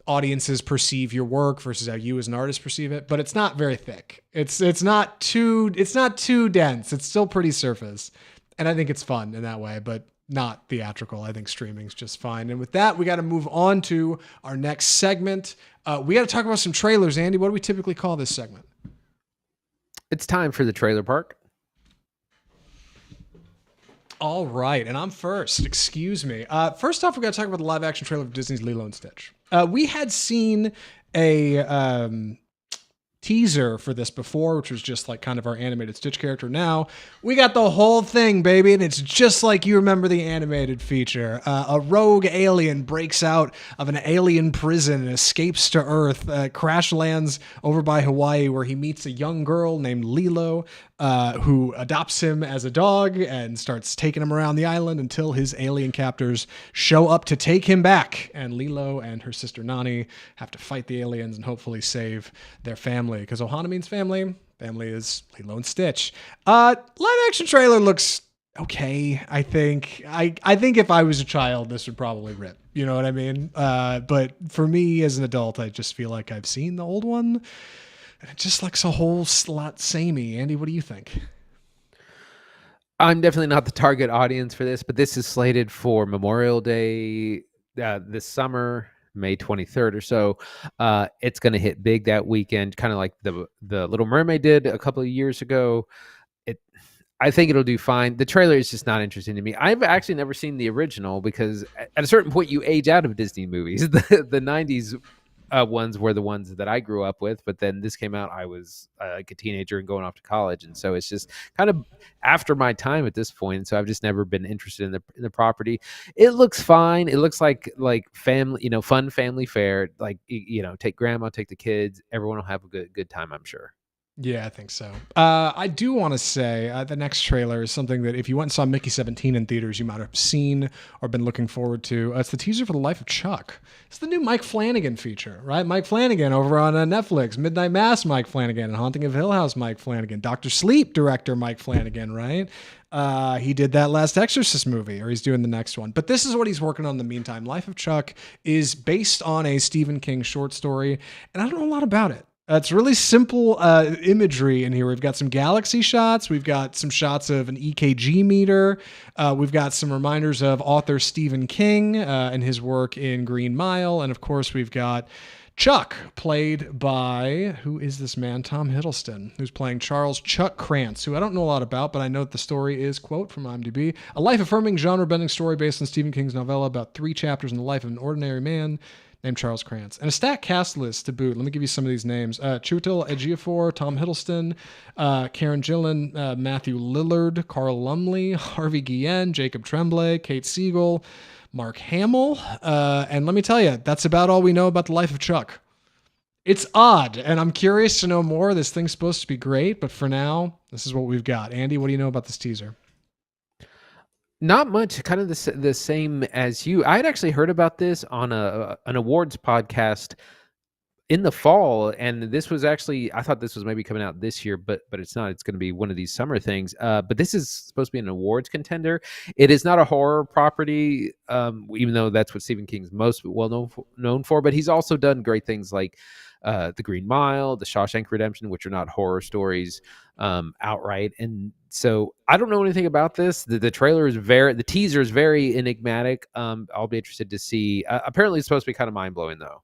audiences perceive your work versus how you as an artist perceive it. But it's not very thick. It's not too dense. It's still pretty surface. And I think it's fun in that way, but not theatrical. I think streaming's just fine. And with that, we got to move on to our next segment. We got to talk about some trailers. Andy, what do we typically call this segment? It's time for the trailer park. All right, and I'm first. Excuse me. First off, we got to talk about the live-action trailer of Disney's Lilo and Stitch. We had seen a teaser for this before, which was just like kind of our animated Stitch character. Now we got the whole thing, baby, and it's just like you remember the animated feature. A rogue alien breaks out of an alien prison and escapes to Earth, crash lands over by Hawaii, where he meets a young girl named Lilo, who adopts him as a dog and starts taking him around the island until his alien captors show up to take him back. And Lilo and her sister Nani have to fight the aliens and hopefully save their family, because Ohana means family. Family is Lilo and Stitch. Live action trailer looks okay. I think if I was a child, this would probably rip. You know what I mean? But for me as an adult, I just feel like I've seen the old one. It just looks a whole lot samey. Andy, what do you think? I'm definitely not the target audience for this, but this is slated for Memorial Day this summer, May 23rd or so. It's going to hit big that weekend, kind of like the Little Mermaid did a couple of years ago. I think it'll do fine. The trailer is just not interesting to me. I've actually never seen the original, because at a certain point you age out of Disney movies. The 90s ones were the ones that I grew up with, but then this came out, I was like a teenager and going off to college, and so it's just kind of after my time at this point. So I've just never been interested in the property. It looks fine. It looks like family, fun family fare. Like, take grandma, take the kids. Everyone will have a good time, I'm sure. Yeah, I think so. I do want to say the next trailer is something that if you went and saw Mickey 17 in theaters, you might have seen or been looking forward to. It's the teaser for The Life of Chuck. It's the new Mike Flanagan feature, right? Mike Flanagan over on Netflix. Midnight Mass Mike Flanagan. And Haunting of Hill House Mike Flanagan. Dr. Sleep director Mike Flanagan, right? He did that last Exorcist movie, or he's doing the next one. But this is what he's working on in the meantime. Life of Chuck is based on a Stephen King short story, and I don't know a lot about it. It's really simple imagery in here. We've got some galaxy shots. We've got some shots of an EKG meter. We've got some reminders of author Stephen King and his work in Green Mile. And of course, we've got Chuck, played by, who is this man? Tom Hiddleston, who's playing Charles Chuck Krantz, who I don't know a lot about, but I know that the story is, quote from IMDb, a life-affirming, genre-bending story based on Stephen King's novella about 3 chapters in the life of an ordinary man named Charles Krantz. And a stacked cast list to boot. Let me give you some of these names. Chiwetel Ejiofor, Tom Hiddleston, Karen Gillan, Matthew Lillard, Carl Lumley, Harvey Guillen, Jacob Tremblay, Kate Siegel, Mark Hamill. And let me tell you, that's about all we know about The Life of Chuck. It's odd, and I'm curious to know more. This thing's supposed to be great, but for now, this is what we've got. Andy, what do you know about this teaser? Not much, kind of the same as you. I had actually heard about this on an awards podcast in the fall, and this was actually, I thought this was maybe coming out this year, but it's not. It's going to be one of these summer things. But this is supposed to be an awards contender. It is not a horror property, even though that's what Stephen King's most well known for. But he's also done great things like The Green Mile, The Shawshank Redemption, which are not horror stories outright. And so I don't know anything about this. The trailer is the teaser is very enigmatic. I'll be interested to see. Apparently it's supposed to be kind of mind blowing though.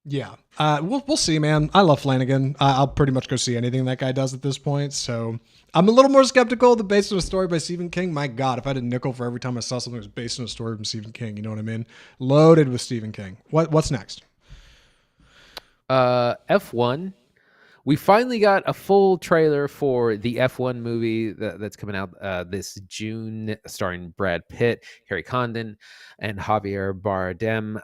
Yeah, we'll see, man. I love Flanagan. I'll pretty much go see anything that guy does at this point. So I'm a little more skeptical that based on a story by Stephen King. My God, if I had a nickel for every time I saw something that was based on a story from Stephen King, you know what I mean? Loaded with Stephen King. What's next? F1. We finally got a full trailer for the F1 movie that's coming out this June, starring Brad Pitt, Harry Condon, and Javier Bardem.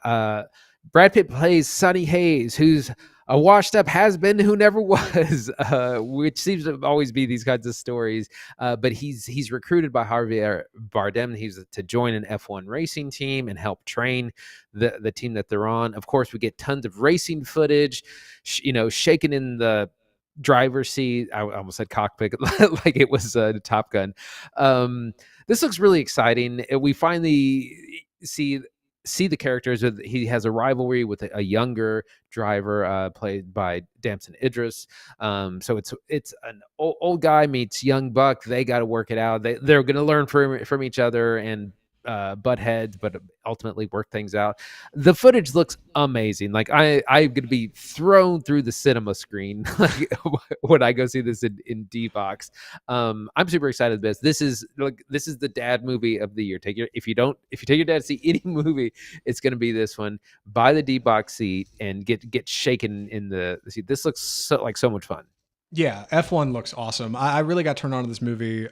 Brad Pitt plays Sonny Hayes, who's a washed-up has-been who never was, which seems to always be these kinds of stories. But he's recruited by Javier Bardem. He's to join an F1 racing team and help train the team that they're on. Of course, we get tons of racing footage, shaking in the driver's seat. I almost said cockpit, like it was Top Gun. This looks really exciting. We finally see the characters. He has a rivalry with a younger driver played by Damson Idris. So it's an old guy meets young buck. They got to work it out. They're going to learn from each other and butt heads, but ultimately work things out. The footage looks amazing. Like I'm going to be thrown through the cinema screen like when I go see this in D-Box. I'm super excited about this. This is the dad movie of the year. If you take your dad to see any movie, it's going to be this one. Buy the D-Box seat and get shaken in the seat. This looks so much fun. Yeah, F1 looks awesome. I really got turned on to this movie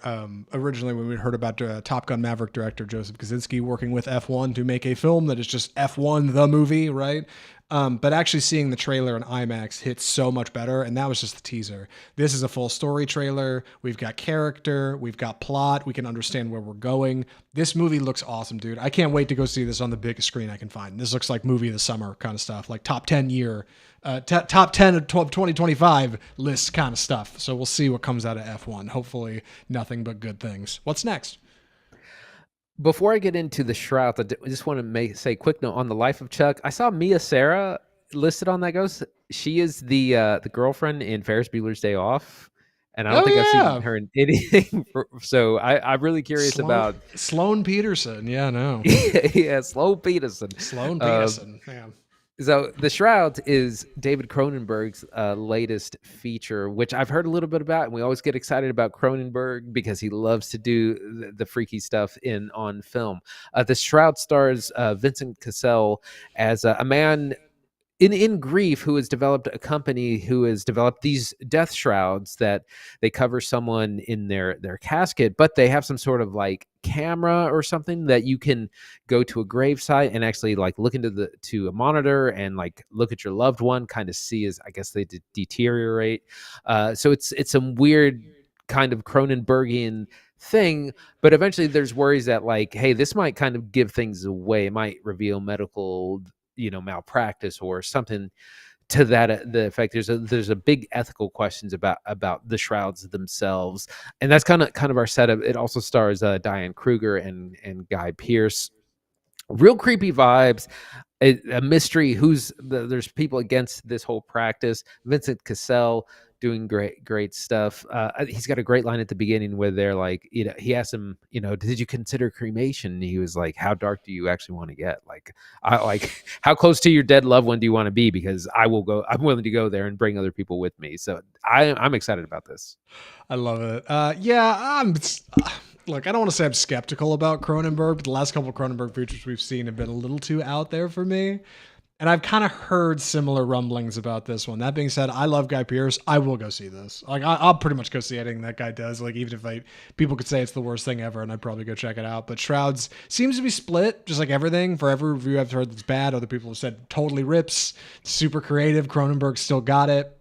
originally when we heard about Top Gun Maverick director Joseph Kosinski working with F1 to make a film that is just F1 the movie, right? But actually seeing the trailer in IMAX hits so much better, and that was just the teaser. This is a full story trailer. We've got character, we've got plot, we can understand where we're going. This movie looks awesome, dude. I can't wait to go see this on the biggest screen I can find. This looks like movie of the summer kind of stuff, like top 10 year, top 10 of 2025 list kind of stuff. So we'll see what comes out of F1. Hopefully nothing but good things. What's next? Before I get into the Shroud, I just want to say a quick note on the life of Chuck. I saw Mia Sara listed on that ghost. She is the girlfriend in Ferris Bueller's Day Off, and I don't think I've seen her in anything. So I'm really curious about Sloane Peterson. Yeah, no. Yeah, Sloane Peterson. Sloane Peterson. Yeah. So The Shroud is David Cronenberg's latest feature, which I've heard a little bit about, and we always get excited about Cronenberg because he loves to do the freaky stuff on film. The Shroud stars Vincent Cassel as a man in grief who has developed a company who has developed these death shrouds that they cover someone in their casket, but they have some sort of like camera or something that you can go to a gravesite and actually like look to a monitor and like look at your loved one, kind of see as I guess they deteriorate. So it's some weird kind of Cronenbergian thing, but eventually there's worries that like, hey, this might kind of give things away. It might reveal medical malpractice or something to that the effect. There's a big ethical questions about the shrouds themselves, and that's kind of our setup. It also stars Diane Kruger and Guy Pearce. Real creepy vibes. A mystery. There's people against this whole practice. Vincent Cassel doing great stuff. He's got a great line at the beginning where they're like, he asked him, did you consider cremation? And he was like, how dark do you actually want to get? Like, how close to your dead loved one do you want to be? Because I'm willing to go there and bring other people with me. So I'm excited about this. I love it. Look, I don't want to say I'm skeptical about Cronenberg, but the last couple of Cronenberg features we've seen have been a little too out there for me. And I've kind of heard similar rumblings about this one. That being said, I love Guy Pearce. I will go see this. Like, I'll pretty much go see anything that guy does. Like, even if people could say it's the worst thing ever, and I'd probably go check it out. But Shrouds seems to be split, just like everything. For every review I've heard that's bad, other people have said totally rips, super creative. Cronenberg still got it.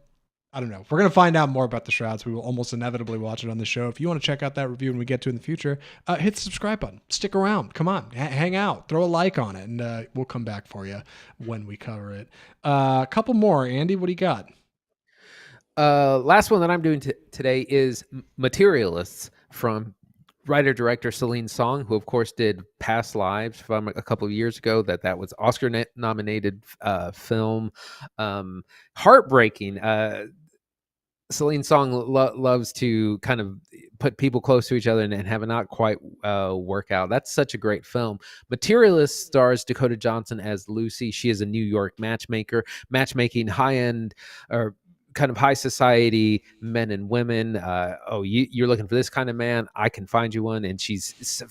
I don't know. We're going to find out more about the Shrouds. We will almost inevitably watch it on the show. If you want to check out that review when we get to it in the future, hit the subscribe button. Stick around. Come on. Hang out. Throw a like on it, and we'll come back for you when we cover it. A couple more. Andy, what do you got? Last one that I'm doing today is Materialists from writer-director Celine Song, who, of course, did Past Lives from a couple of years ago. That was Oscar-nominated film. Heartbreaking. Celine Song loves to kind of put people close to each other and have it not quite work out. That's such a great film. Materialists stars Dakota Johnson as Lucy. She is a New York matchmaking high-end or kind of high society men and women. You're looking for this kind of man, I can find you one. And she's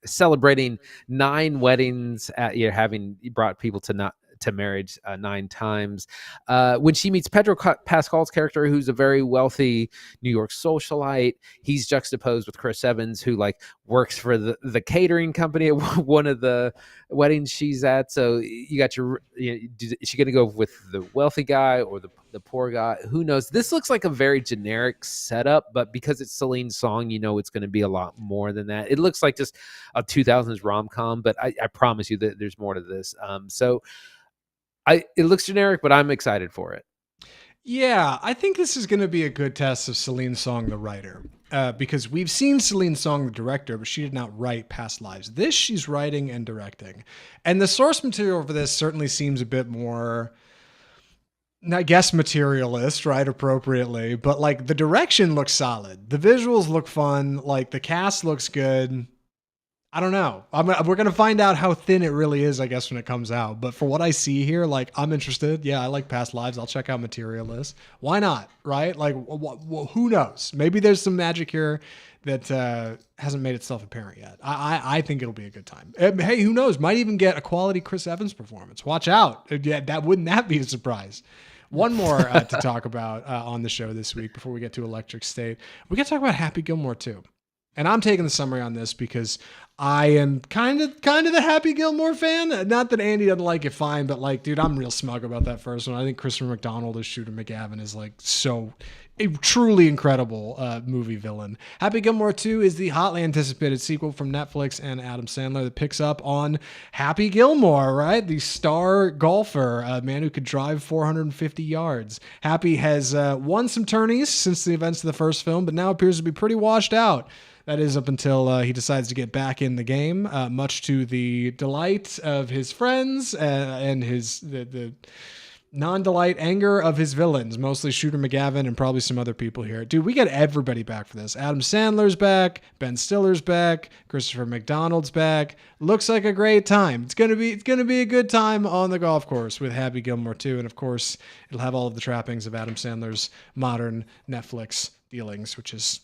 celebrating 9 weddings having brought people to marriage 9 times. When she meets Pedro Pascal's character, who's a very wealthy New York socialite, he's juxtaposed with Chris Evans, who like works for the catering company at one of the weddings she's at. So you got is she going to go with the wealthy guy or the poor guy? Who knows? This looks like a very generic setup, but because it's Celine Song, it's going to be a lot more than that. It looks like just a 2000s rom-com, but I promise you that there's more to this. It looks generic, but I'm excited for it. Yeah, I think this is going to be a good test of Celine Song, the writer, because we've seen Celine Song, the director, but she did not write Past Lives. This, she's writing and directing. And the source material for this certainly seems a bit more, I guess, materialist, right, appropriately, but like the direction looks solid. The visuals look fun. Like the cast looks good. I don't know. We're going to find out how thin it really is, I guess, when it comes out. But for what I see here, like, I'm interested. Yeah, I like Past Lives. I'll check out Materialists. Why not? Right? Like, who knows? Maybe there's some magic here that hasn't made itself apparent yet. I think it'll be a good time. Hey, who knows? Might even get a quality Chris Evans performance. Watch out. Yeah, wouldn't that be a surprise? One more to talk about on the show this week before we get to Electric State. We got to talk about Happy Gilmore too. And I'm taking the summary on this because I am kind of the Happy Gilmore fan. Not that Andy doesn't like it, fine, but like, dude, I'm real smug about that first one. I think Christopher McDonald as Shooter McGavin is like so a truly incredible movie villain. Happy Gilmore 2 is the hotly anticipated sequel from Netflix and Adam Sandler that picks up on Happy Gilmore, right? The star golfer, a man who could drive 450 yards. Happy has won some tourneys since the events of the first film, but now appears to be pretty washed out. That is up until he decides to get back in the game, much to the delight of his friends and the non-delight anger of his villains, mostly Shooter McGavin and probably some other people here. Dude, we got everybody back for this. Adam Sandler's back, Ben Stiller's back, Christopher McDonald's back. Looks like a great time. It's gonna be a good time on the golf course with Happy Gilmore 2, and of course, it'll have all of the trappings of Adam Sandler's modern Netflix dealings, which is,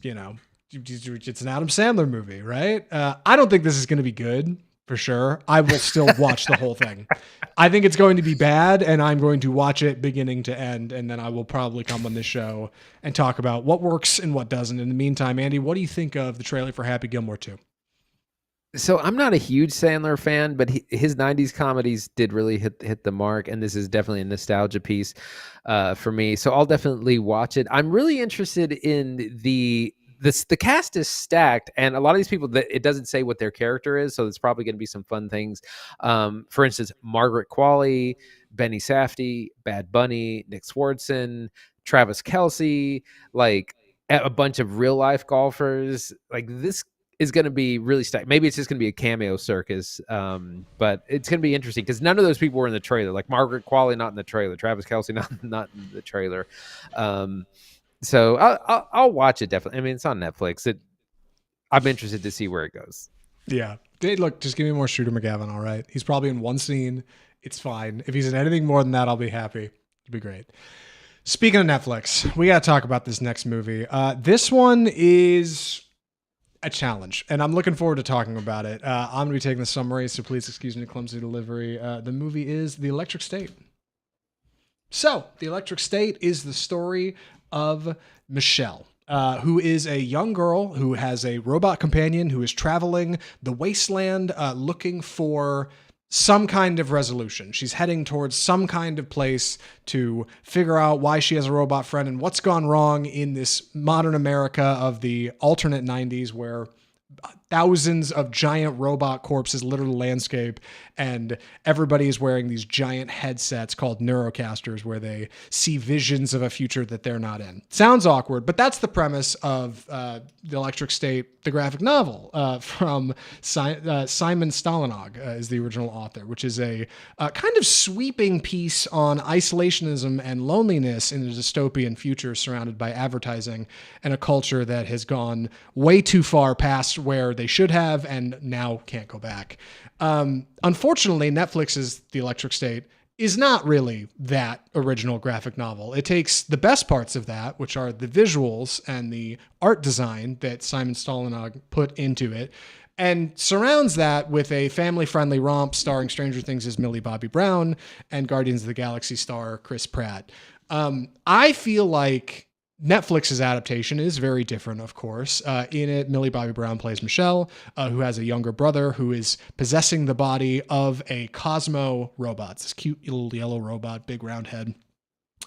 it's an Adam Sandler movie, right? I don't think this is going to be good, for sure. I will still watch the whole thing. I think it's going to be bad, and I'm going to watch it beginning to end, and then I will probably come on this show and talk about what works and what doesn't. In the meantime, Andy, what do you think of the trailer for Happy Gilmore 2? So I'm not a huge Sandler fan, but his 90s comedies did really hit the mark, and this is definitely a nostalgia piece for me. So I'll definitely watch it. I'm really interested in the cast is stacked, and a lot of these people, it doesn't say what their character is, so there's probably going to be some fun things. For instance, Margaret Qualley, Benny Safdie, Bad Bunny, Nick Swardson, Travis Kelce, like a bunch of real life golfers. Like this is going to be really stacked. Maybe it's just going to be a cameo circus, but it's going to be interesting because none of those people were in the trailer. Like Margaret Qualley not in the trailer, Travis Kelce not in the trailer. So I'll watch it definitely. I mean, it's on Netflix. I'm interested to see where it goes. Yeah. Look, just give me more Shooter McGavin, all right? He's probably in one scene. It's fine. If he's in anything more than that, I'll be happy. It'll be great. Speaking of Netflix, we got to talk about this next movie. This one is a challenge, and I'm looking forward to talking about it. I'm going to be taking the summary, so please excuse me clumsy delivery. The movie is The Electric State. So, The Electric State is the story of Michelle, who is a young girl who has a robot companion who is traveling the wasteland looking for some kind of resolution. She's heading towards some kind of place to figure out why she has a robot friend and what's gone wrong in this modern America of the alternate 90s where thousands of giant robot corpses litter the landscape, and everybody is wearing these giant headsets called neurocasters where they see visions of a future that they're not in. Sounds awkward, but that's the premise of The Electric State, the graphic novel from Simon Stålenhag is the original author, which is a kind of sweeping piece on isolationism and loneliness in a dystopian future surrounded by advertising and a culture that has gone way too far past where they should have and now can't go back. Unfortunately, Netflix's The Electric State is not really that original graphic novel. It takes the best parts of that, which are the visuals and the art design that Simon Stålenhag put into it, and surrounds that with a family-friendly romp starring Stranger Things' Millie Bobby Brown and Guardians of the Galaxy star Chris Pratt. I feel like Netflix's adaptation is very different, of course. In it, Millie Bobby Brown plays Michelle, who has a younger brother who is possessing the body of a Cosmo robot. It's this cute little yellow robot, big round head.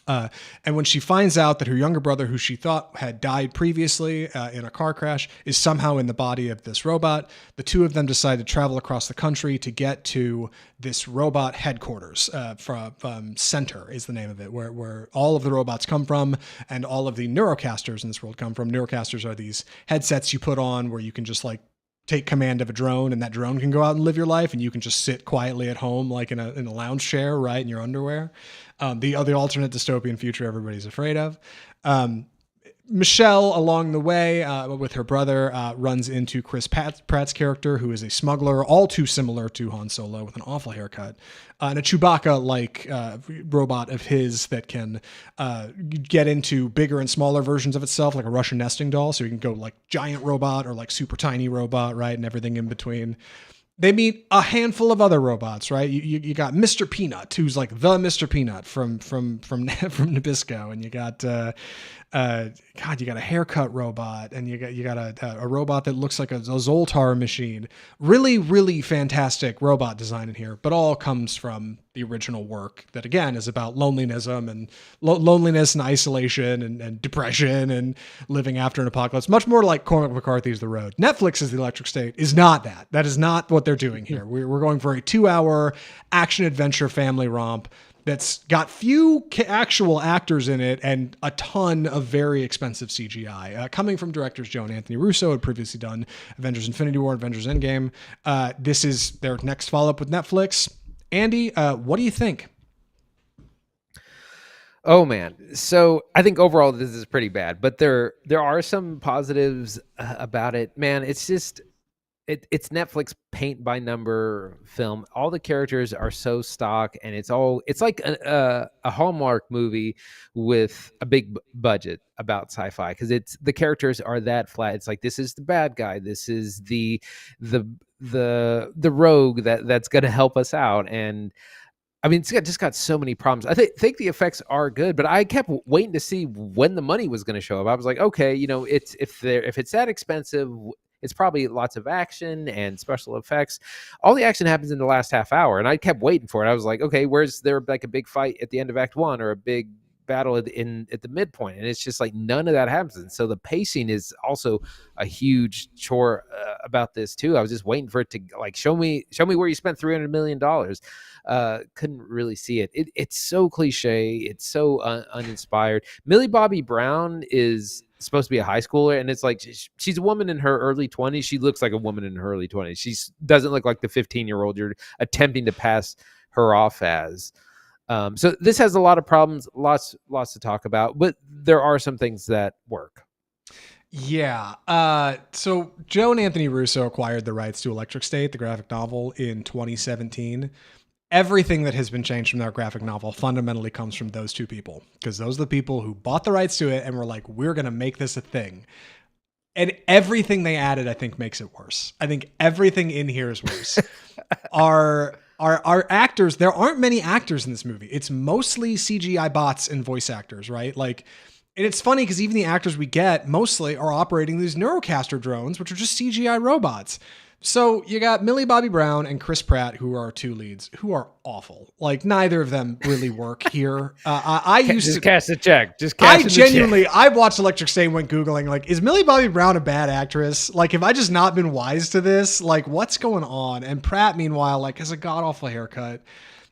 And when she finds out that her younger brother, who she thought had died previously in a car crash, is somehow in the body of this robot, the two of them decide to travel across the country to get to this robot headquarters. From Center is the name of it, where all of the robots come from and all of the neurocasters in this world come from. Neurocasters are these headsets you put on where you can just like take command of a drone, and that drone can go out and live your life, and you can just sit quietly at home, like in a lounge chair, right, in your underwear. The alternate dystopian future everybody's afraid of. Michelle, along the way, with her brother, runs into Chris Pratt's character, who is a smuggler, all too similar to Han Solo, with an awful haircut, and a Chewbacca-like robot of his that can get into bigger and smaller versions of itself, like a Russian nesting doll. So you can go like giant robot or like super tiny robot, right, and everything in between. They meet a handful of other robots, right? You got Mr. Peanut, who's like the Mr. Peanut from Nabisco, and you got you got a haircut robot, and you got a robot that looks like a Zoltar machine. Really, really fantastic robot design in here, but all comes from the original work that again is about loneliness and isolation and depression and living after an apocalypse. Much more like Cormac McCarthy's The Road. Netflix's The Electric State is not that. That is not what they're doing here. We're going for a 2-hour action adventure family romp that's got few actual actors in it and a ton of very expensive CGI. Coming from directors Joe and Anthony Russo, who had previously done Avengers Infinity War, Avengers Endgame. This is their next follow-up with Netflix. Andy, what do you think? Oh man. So I think overall this is pretty bad, but there are some positives about it. Man, it's just it's Netflix paint by number film. All the characters are so stock, and it's like a Hallmark movie with a big budget about sci-fi, because the characters are that flat. It's like, this is the bad guy, this is the rogue that's going to help us out, and I mean, it's just got so many problems. I think the effects are good, but I kept waiting to see when the money was going to show up. I was like, okay, it's if it's that expensive, it's probably lots of action and special effects. All the action happens in the last half hour, and I kept waiting for it. I was like, okay, where's there like a big fight at the end of Act 1 or a big battle at the midpoint? And it's just like none of that happens. And so the pacing is also a huge chore about this too. I was just waiting for it to like show me where you spent $300 million. Couldn't really see it. It's so cliche. It's so uninspired. Millie Bobby Brown is supposed to be a high schooler, and it's like she's a woman in her early 20s. She looks like a woman in her early 20s. She doesn't look like the 15-year-old you're attempting to pass her off as. So this has a lot of problems, lots to talk about, but there are some things that work. Yeah. So Joe and Anthony Russo acquired the rights to Electric State, the graphic novel, in 2017. Everything that has been changed from that graphic novel fundamentally comes from those two people, because those are the people who bought the rights to it and were like, we're going to make this a thing. And everything they added, I think, makes it worse. I think everything in here is worse. Our actors, there aren't many actors in this movie. It's mostly CGI bots and voice actors, right? Like, and it's funny because even the actors we get mostly are operating these Neurocaster drones, which are just CGI robots. So you got Millie Bobby Brown and Chris Pratt, who are our two leads, who are awful. Like neither of them really work here. I used to cash the check. I genuinely, I watched Electric State and went Googling, like, is Millie Bobby Brown a bad actress? Like, have I just not been wise to this? Like, what's going on? And Pratt, meanwhile, like, has a god-awful haircut.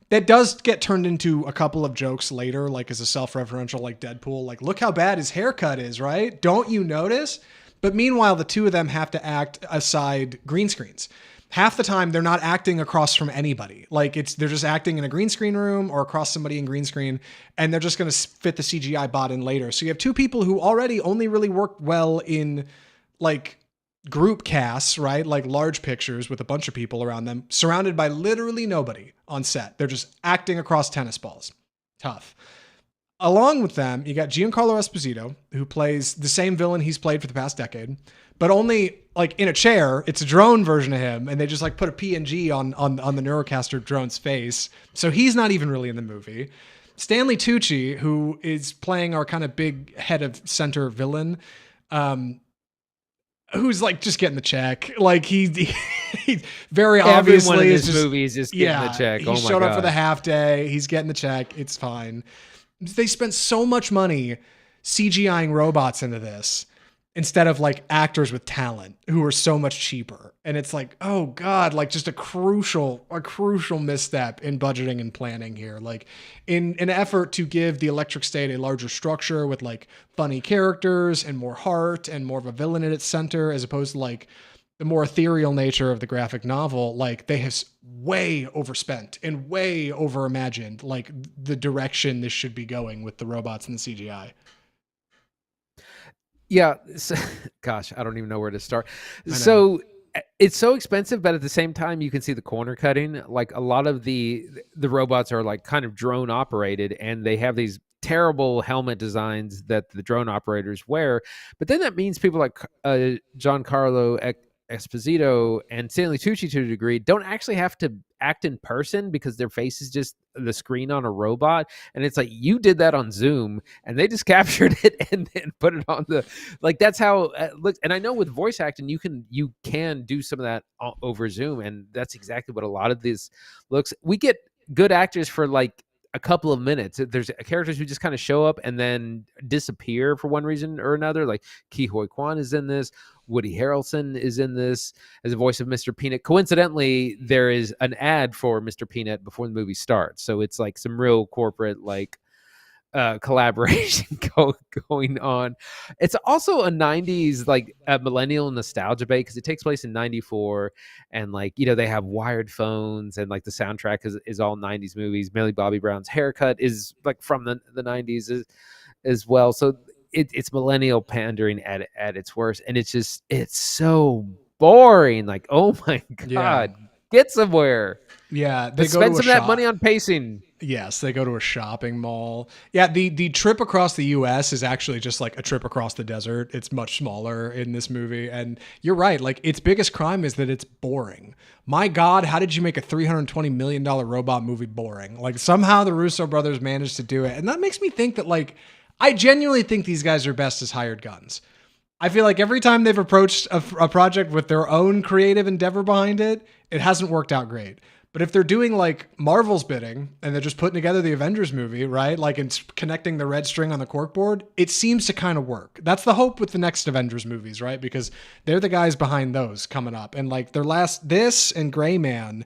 That does get turned into a couple of jokes later, like as a self-referential, like Deadpool. Like, look how bad his haircut is, right? Don't you notice? But meanwhile, the two of them have to act aside green screens. Half the time, they're not acting across from anybody. Like they're just acting in a green screen room or across somebody in green screen, and they're just going to fit the CGI bot in later. So you have two people who already only really work well in like group casts, right? Like large pictures with a bunch of people around them, surrounded by literally nobody on set. They're just acting across tennis balls. Tough. Along with them, you got Giancarlo Esposito, who plays the same villain he's played for the past decade, but only like in a chair. It's a drone version of him, and they just like put a PNG on the Neurocaster drone's face. So he's not even really in the movie. Stanley Tucci, who is playing our kind of big head of center villain, who's like just getting the check. Like he very obviously everyone in is this movie is just getting the check. He showed up for the half day. He's getting the check. It's fine. They spent so much money CGIing robots into this instead of like actors with talent who are so much cheaper. And it's like, oh God, like just a crucial misstep in budgeting and planning here. Like in an effort to give the Electric State a larger structure with like funny characters and more heart and more of a villain at its center, as opposed to like the more ethereal nature of the graphic novel, like they have way overspent and way overimagined like the direction this should be going with the robots and the CGI. Yeah. So, gosh, I don't even know where to start. So it's so expensive, but at the same time, you can see the corner cutting. Like a lot of the robots are like kind of drone operated, and they have these terrible helmet designs that the drone operators wear. But then that means people like Giancarlo Esposito and Stanley Tucci to a degree don't actually have to act in person because their face is just the screen on a robot. And it's like, you did that on Zoom and they just captured it and then put it on the, like, that's how it looks. And I know with voice acting, you can do some of that over Zoom. And that's exactly what a lot of this looks. We get good actors for like a couple of minutes. There's characters who just kind of show up and then disappear for one reason or another. Like Ke Huy Quan is in this. Woody Harrelson is in this as a voice of Mr. Peanut. Coincidentally, there is an ad for Mr. Peanut before the movie starts. So it's like some real corporate like collaboration going on. It's also a 90s like a millennial nostalgia bait because it takes place in 94 and like, you know, they have wired phones and like the soundtrack is all 90s movies. Millie Bobby Brown's haircut is like from the 90s as well. So it's millennial pandering at its worst, and it's so boring. Like, oh my God, get somewhere. Yeah, they spend some of that money on pacing. Yes, they go to a shopping mall. Yeah, the trip across the U.S. is actually just like a trip across the desert. It's much smaller in this movie, and you're right. Like, its biggest crime is that it's boring. My God, how did you make a $320 million robot movie boring? Like, somehow the Russo brothers managed to do it, and that makes me think that like. I genuinely think these guys are best as hired guns. I feel like every time they've approached a project with their own creative endeavor behind it, it hasn't worked out great. But if they're doing like Marvel's bidding and they're just putting together the Avengers movie, right? Like it's connecting the red string on the corkboard, it seems to kind of work. That's the hope with the next Avengers movies, right? Because they're the guys behind those coming up. And like this and Gray Man,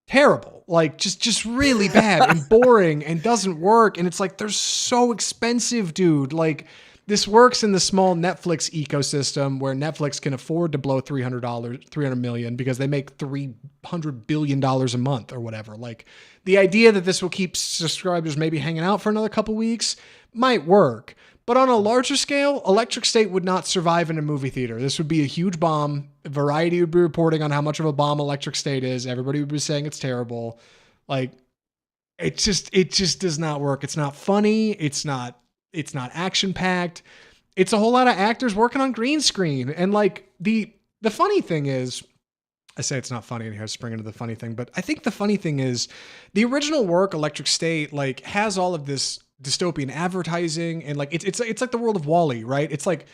terrible, like just really bad and boring and doesn't work. And it's like, they're so expensive, dude. Like this works in the small Netflix ecosystem where Netflix can afford to blow $300 million because they make $300 billion a month or whatever. Like the idea that this will keep subscribers maybe hanging out for another couple weeks might work. But on a larger scale, Electric State would not survive in a movie theater. This would be a huge bomb. Variety would be reporting on how much of a bomb Electric State is. Everybody would be saying it's terrible. Like, it just does not work. It's not funny. It's not action-packed. It's a whole lot of actors working on green screen. And like the funny thing is, I say it's not funny, and here I spring into the funny thing, but I think the funny thing is the original work, Electric State, like has all of this dystopian advertising and like it's like the world of WALL-E, right? It's like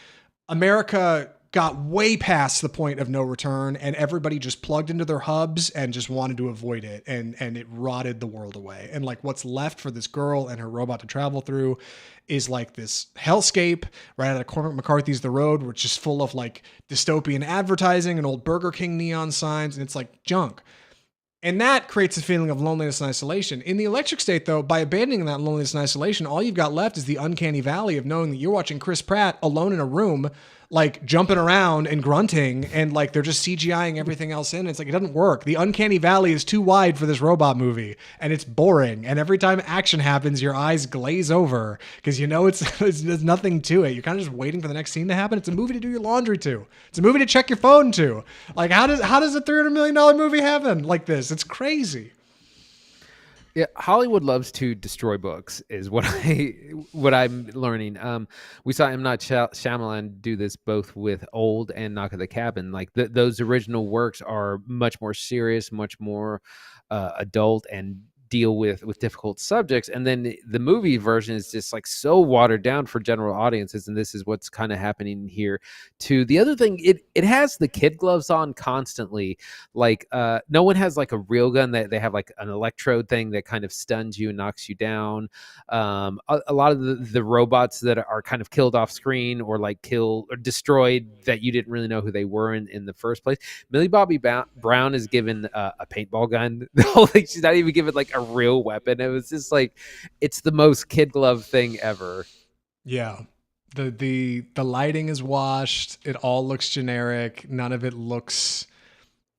America got way past the point of no return, and everybody just plugged into their hubs and just wanted to avoid it, and it rotted the world away. And like what's left for this girl and her robot to travel through is like this hellscape right out of Cormac McCarthy's The Road, which is full of like dystopian advertising and old Burger King neon signs, and it's like junk. And that creates a feeling of loneliness and isolation. In the electric state, though, by abandoning that loneliness and isolation, all you've got left is the uncanny valley of knowing that you're watching Chris Pratt alone in a room, like jumping around and grunting, and like they're just CGIing everything else in. It's like, it doesn't work. The uncanny valley is too wide for this robot movie, and it's boring. And every time action happens, your eyes glaze over because you know there's nothing to it. You're kind of just waiting for the next scene to happen. It's a movie to do your laundry to. It's a movie to check your phone to. Like, how does a $300 million movie happen like this? It's crazy. Yeah, Hollywood loves to destroy books, is what I'm learning. We saw M. Night Shyamalan do this both with Old and Knock at the Cabin. Like those original works are much more serious, much more adult, and deal with difficult subjects, and then the movie version is just like so watered down for general audiences, and this is what's kind of happening here too. The other thing, it has the kid gloves on constantly. Like no one has like a real gun. That they have like an electrode thing that kind of stuns you and knocks you down. A lot of the robots that are kind of killed off screen or like killed or destroyed that you didn't really know who they were in the first place. Millie Bobby Brown is given a paintball gun. Like she's not even given like a real weapon. It was just like, it's the most kid glove thing ever. Yeah. The lighting is washed. It all looks generic. None of it looks,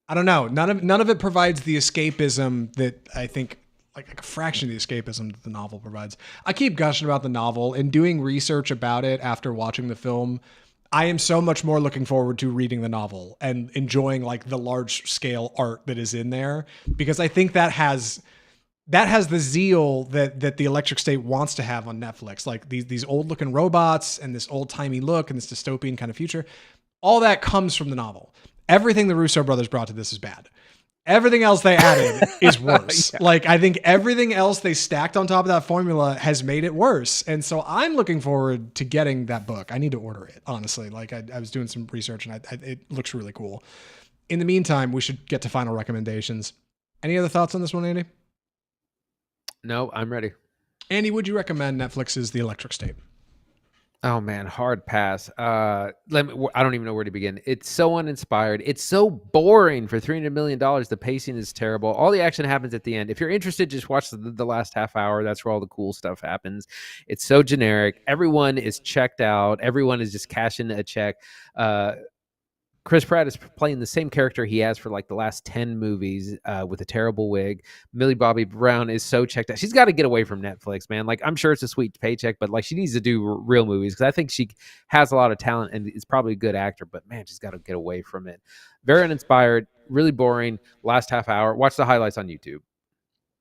I don't know. None of it provides the escapism that I think, like a fraction of the escapism that the novel provides. I keep gushing about the novel and doing research about it after watching the film. I am so much more looking forward to reading the novel and enjoying like the large scale art that is in there, because I think that has the zeal that the electric state wants to have on Netflix. Like these old looking robots and this old timey look and this dystopian kind of future. All that comes from the novel. Everything the Russo brothers brought to this is bad. Everything else they added is worse. Yeah. Like, I think everything else they stacked on top of that formula has made it worse. And so I'm looking forward to getting that book. I need to order it, honestly. Like, I was doing some research and it looks really cool. In the meantime, we should get to final recommendations. Any other thoughts on this one, Andy? No, I'm ready. Andy, would you recommend Netflix's The Electric State? Oh man, hard pass. I don't even know where to begin. It's so uninspired. It's so boring for $300 million. The pacing is terrible. All the action happens at the end. If you're interested, just watch the last half hour. That's where all the cool stuff happens. It's so generic. Everyone is checked out. Everyone is just cashing a check. Chris Pratt is playing the same character he has for like the last 10 movies with a terrible wig. Millie Bobby Brown is so checked out. She's got to get away from Netflix, man. Like, I'm sure it's a sweet paycheck, but like she needs to do real movies because I think she has a lot of talent and is probably a good actor, but man, she's got to get away from it. Very uninspired, really boring. Last half hour. Watch the highlights on YouTube.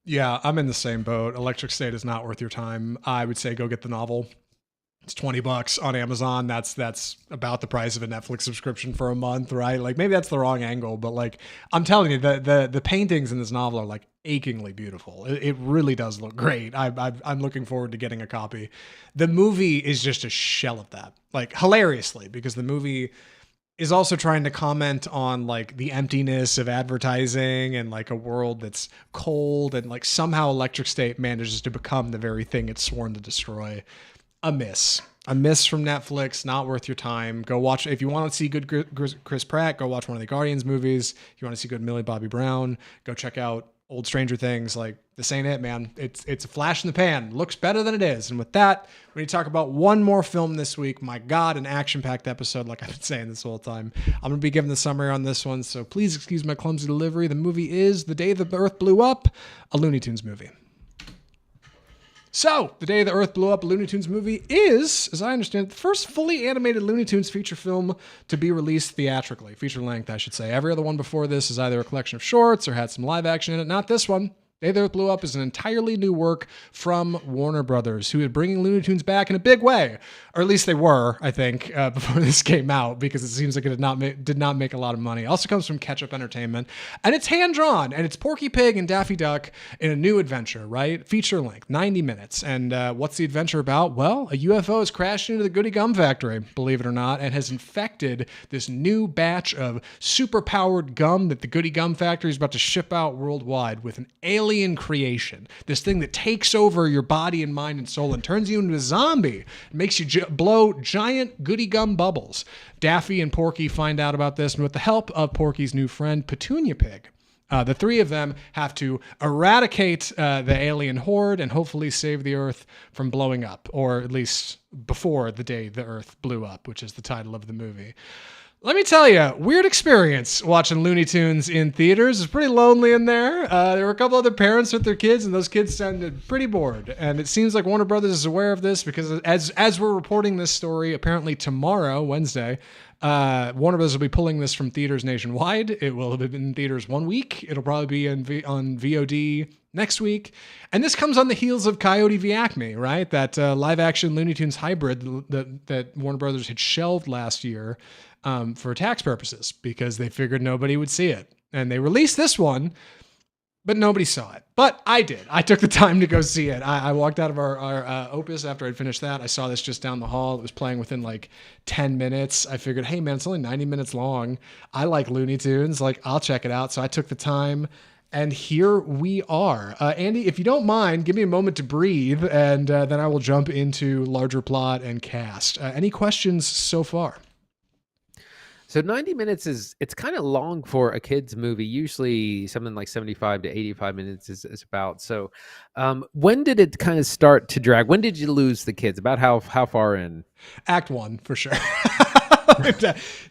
Yeah, I'm in the same boat. Electric State is not worth your time. I would say go get the novel. It's $20 on Amazon. That's about the price of a Netflix subscription for a month, right? Like, maybe that's the wrong angle, but like, I'm telling you, the paintings in this novel are like achingly beautiful. It really does look great. I'm looking forward to getting a copy. The movie is just a shell of that, like hilariously, because the movie is also trying to comment on like the emptiness of advertising and like a world that's cold, and like somehow Electric State manages to become the very thing it's sworn to destroy. A miss from Netflix. Not worth your time. Go watch, if you want to see good Chris Pratt, go watch one of the Guardians movies. If you want to see good Millie Bobby Brown, go check out old Stranger Things. Like, this ain't it, man. It's a flash in the pan. Looks better than it is. And with that, we need to talk about one more film this week. My God, an action-packed episode, like I've been saying this whole time. I'm going to be giving the summary on this one, so please excuse my clumsy delivery. The movie is The Day the Earth Blew Up, a Looney Tunes movie. So, The Day the Earth Blew Up, a Looney Tunes movie is, as I understand it, the first fully animated Looney Tunes feature film to be released theatrically. Feature length, I should say. Every other one before this is either a collection of shorts or had some live action in it. Not this one. Day the Earth Blew Up is an entirely new work from Warner Brothers, who is bringing Looney Tunes back in a big way. Or at least they were, I think, before this came out, because it seems like it did not make a lot of money. It also comes from Ketchup Entertainment. And it's hand-drawn, and it's Porky Pig and Daffy Duck in a new adventure, right? Feature length, 90 minutes. And what's the adventure about? Well, a UFO has crashed into the Goody Gum factory, believe it or not, and has infected this new batch of super-powered gum that the Goody Gum factory is about to ship out worldwide with an alien creation, this thing that takes over your body and mind and soul and turns you into a zombie. It makes you blow giant Goody Gum bubbles. Daffy and Porky find out about this, and with the help of Porky's new friend, Petunia Pig, the three of them have to eradicate the alien horde and hopefully save the Earth from blowing up, or at least before the day the Earth blew up, which is the title of the movie. Let me tell you, weird experience watching Looney Tunes in theaters. It's pretty lonely in there. There were a couple other parents with their kids, and those kids sounded pretty bored. And it seems like Warner Brothers is aware of this because as we're reporting this story, apparently tomorrow, Wednesday, Warner Brothers will be pulling this from theaters nationwide. It will have been in theaters 1 week. It'll probably be on VOD next week. And this comes on the heels of Coyote v. Acme, right? That live-action Looney Tunes hybrid that Warner Brothers had shelved last year for tax purposes because they figured nobody would see it. And they released this one, but nobody saw it. But I did. I took the time to go see it. I walked out of our Opus after I'd finished that. I saw this just down the hall. It was playing within like 10 minutes. I figured, hey man, it's only 90 minutes long. I like Looney Tunes. Like, I'll check it out. So I took the time. And here we are. Andy, if you don't mind, give me a moment to breathe, and then I will jump into larger plot and cast. Any questions so far? So 90 minutes it's kind of long for a kid's movie. Usually something like 75 to 85 minutes is about. So when did it kind of start to drag? When did you lose the kids? About how far in? Act 1, for sure.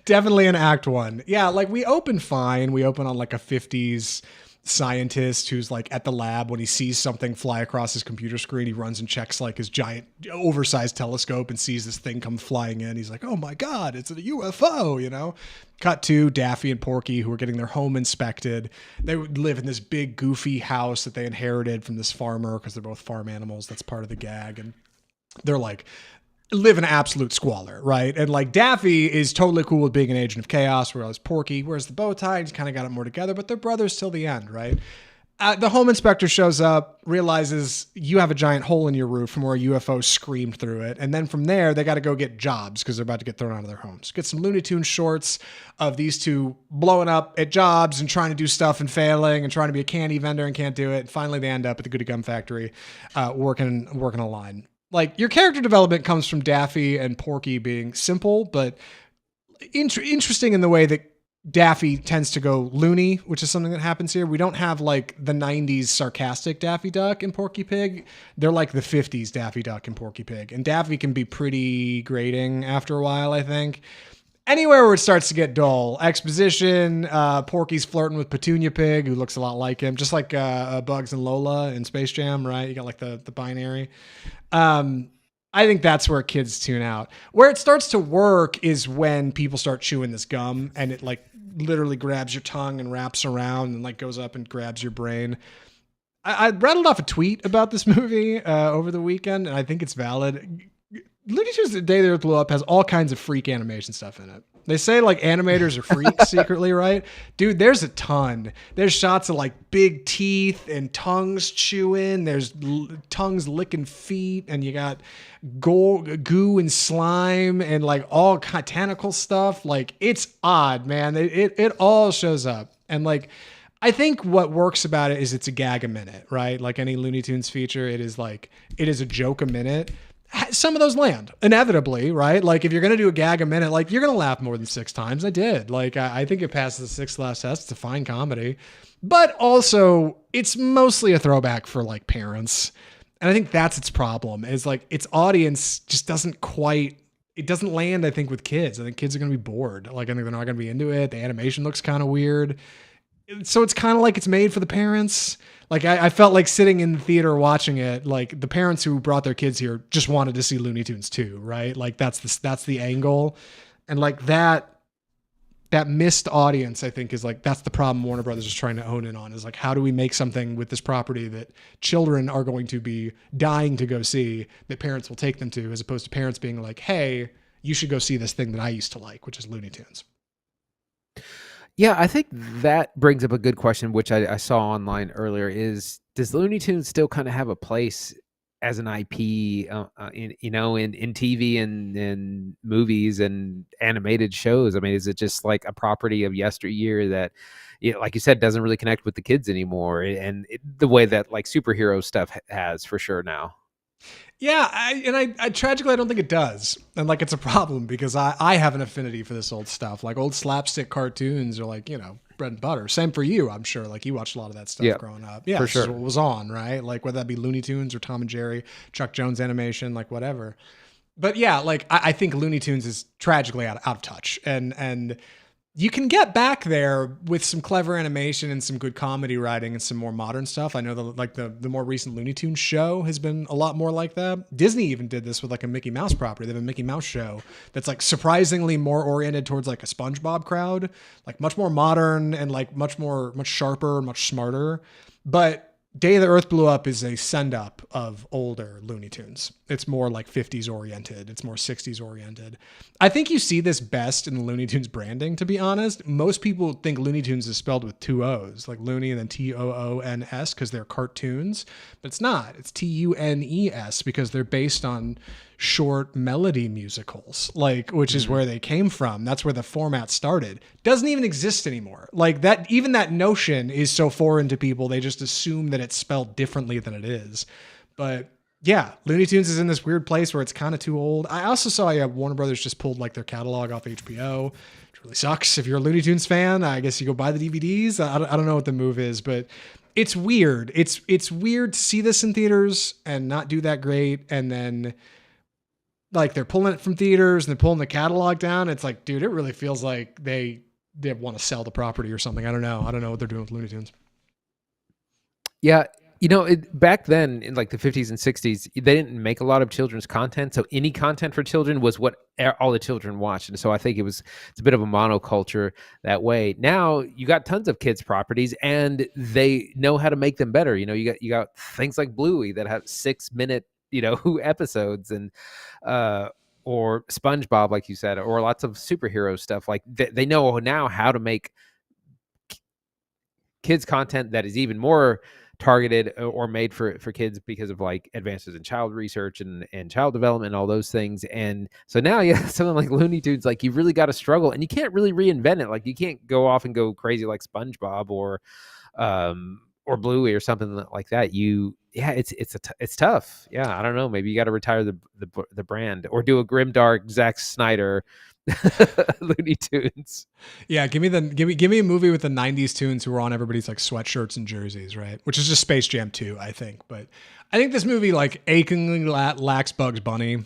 Definitely in Act 1. Yeah, like we open fine. We open on like a 50s scientist who's like at the lab. When he sees something fly across his computer screen, he runs and checks like his giant oversized telescope and sees this thing come flying in. He's like, oh my God, it's a UFO, you know? Cut to Daffy and Porky, who are getting their home inspected. They live in this big goofy house that they inherited from this farmer because they're both farm animals. That's part of the gag. And they're like, live in absolute squalor, right? And like Daffy is totally cool with being an agent of chaos, whereas Porky wears the bow tie. He's kind of got it more together, but they're brothers till the end, right? The home inspector shows up, realizes you have a giant hole in your roof from where a UFO screamed through it. And then from there, they got to go get jobs because they're about to get thrown out of their homes. Get some Looney Tunes shorts of these two blowing up at jobs and trying to do stuff and failing and trying to be a candy vendor and can't do it. And finally, they end up at the Goody Gum factory working a line. Like, your character development comes from Daffy and Porky being simple, but interesting in the way that Daffy tends to go loony, which is something that happens here. We don't have like the 90s sarcastic Daffy Duck and Porky Pig. They're like the 50s Daffy Duck and Porky Pig. And Daffy can be pretty grating after a while, I think. Anywhere where it starts to get dull. Exposition, Porky's flirting with Petunia Pig, who looks a lot like him, just like Bugs and Lola in Space Jam, right? You got like the binary. I think that's where kids tune out. Where it starts to work is when people start chewing this gum and it like literally grabs your tongue and wraps around and like goes up and grabs your brain. I rattled off a tweet about this movie over the weekend, and I think it's valid. Looney Tunes The Day the Earth Blew Up has all kinds of freak animation stuff in it. They say like animators are freaks secretly, right? Dude, there's a ton. There's shots of like big teeth and tongues chewing. There's tongues licking feet, and you got goo and slime and like all tentacle stuff. Like, it's odd, man. It all shows up. And like, I think what works about it is it's a gag a minute, right? Like any Looney Tunes feature, it is a joke a minute. Some of those land inevitably, right? Like if you're going to do a gag a minute, like you're going to laugh more than 6 times. I did. Like, I think it passes the 6th last test. It's a fine comedy, but also it's mostly a throwback for like parents. And I think that's its problem, is like its audience just doesn't land, I think, with kids. I think kids are going to be bored. Like, I think they're not going to be into it. The animation looks kind of weird. So it's kind of like it's made for the parents. Like I felt like sitting in the theater watching it, like the parents who brought their kids here just wanted to see Looney Tunes too, right? Like that's the angle. And like that, that missed audience, I think, is like, that's the problem Warner Brothers is trying to hone in on, is like, how do we make something with this property that children are going to be dying to go see, that parents will take them to, as opposed to parents being like, hey, you should go see this thing that I used to like, which is Looney Tunes. Yeah, I think that brings up a good question, which I saw online earlier, is does Looney Tunes still kind of have a place as an IP, in TV and movies and animated shows? I mean, is it just like a property of yesteryear that, like you said, doesn't really connect with the kids anymore, and the way that like superhero stuff has for sure now? Yeah, I tragically I don't think it does, and like it's a problem because I have an affinity for this old stuff. Like old slapstick cartoons are like bread and butter. Same for you, I'm sure. Like you watched a lot of that stuff growing up. Yeah, for this sure. is what was on, right? Like whether that be Looney Tunes or Tom and Jerry, Chuck Jones animation, like whatever. But yeah, like I think Looney Tunes is tragically out of touch, and you can get back there with some clever animation and some good comedy writing and some more modern stuff. I know the more recent Looney Tunes show has been a lot more like that. Disney even did this with like a Mickey Mouse property. They have a Mickey Mouse show that's like surprisingly more oriented towards like a SpongeBob crowd, like much more modern and like much sharper, much smarter. But Day the Earth Blew Up is a send up of older Looney Tunes. It's more like 50s oriented. It's more 60s oriented. I think you see this best in the Looney Tunes branding, to be honest. Most people think Looney Tunes is spelled with two O's, like Looney and then Toons, because they're cartoons. But it's not. It's Tunes because they're based on short melody musicals, like, which is where they came from. That's where the format started. Doesn't even exist anymore. Like that, even that notion is so foreign to people. They just assume that it's spelled differently than it is. But yeah, Looney Tunes is in this weird place where it's kind of too old. I also saw Warner Brothers just pulled like their catalog off HBO, which really sucks. If you're a Looney Tunes fan, I guess you go buy the DVDs. I don't know what the move is, but it's weird. It's weird to see this in theaters and not do that great. And then like they're pulling it from theaters and they're pulling the catalog down. It's like, dude, it really feels like they want to sell the property or something. I don't know what they're doing with Looney Tunes. Yeah. Back then in like the 50s and 60s, they didn't make a lot of children's content. So any content for children was what all the children watched. And so I think it's a bit of a monoculture that way. Now you got tons of kids properties and they know how to make them better. You got things like Bluey that have 6-minute, episodes, and or SpongeBob, like you said, or lots of superhero stuff. Like they know now how to make kids content that is even more targeted or made for kids because of like advances in child research and child development and all those things. And so now something like Looney Tunes, like you really got to struggle and you can't really reinvent it. Like you can't go off and go crazy like SpongeBob or Bluey or something like that. It's tough. Yeah, I don't know. Maybe you got to retire the brand or do a grimdark Zack Snyder Looney Tunes. Yeah, give me a movie with the 90s tunes who were on everybody's like sweatshirts and jerseys, right? Which is just Space Jam 2, I think. But I think this movie like achingly lacks Bugs Bunny,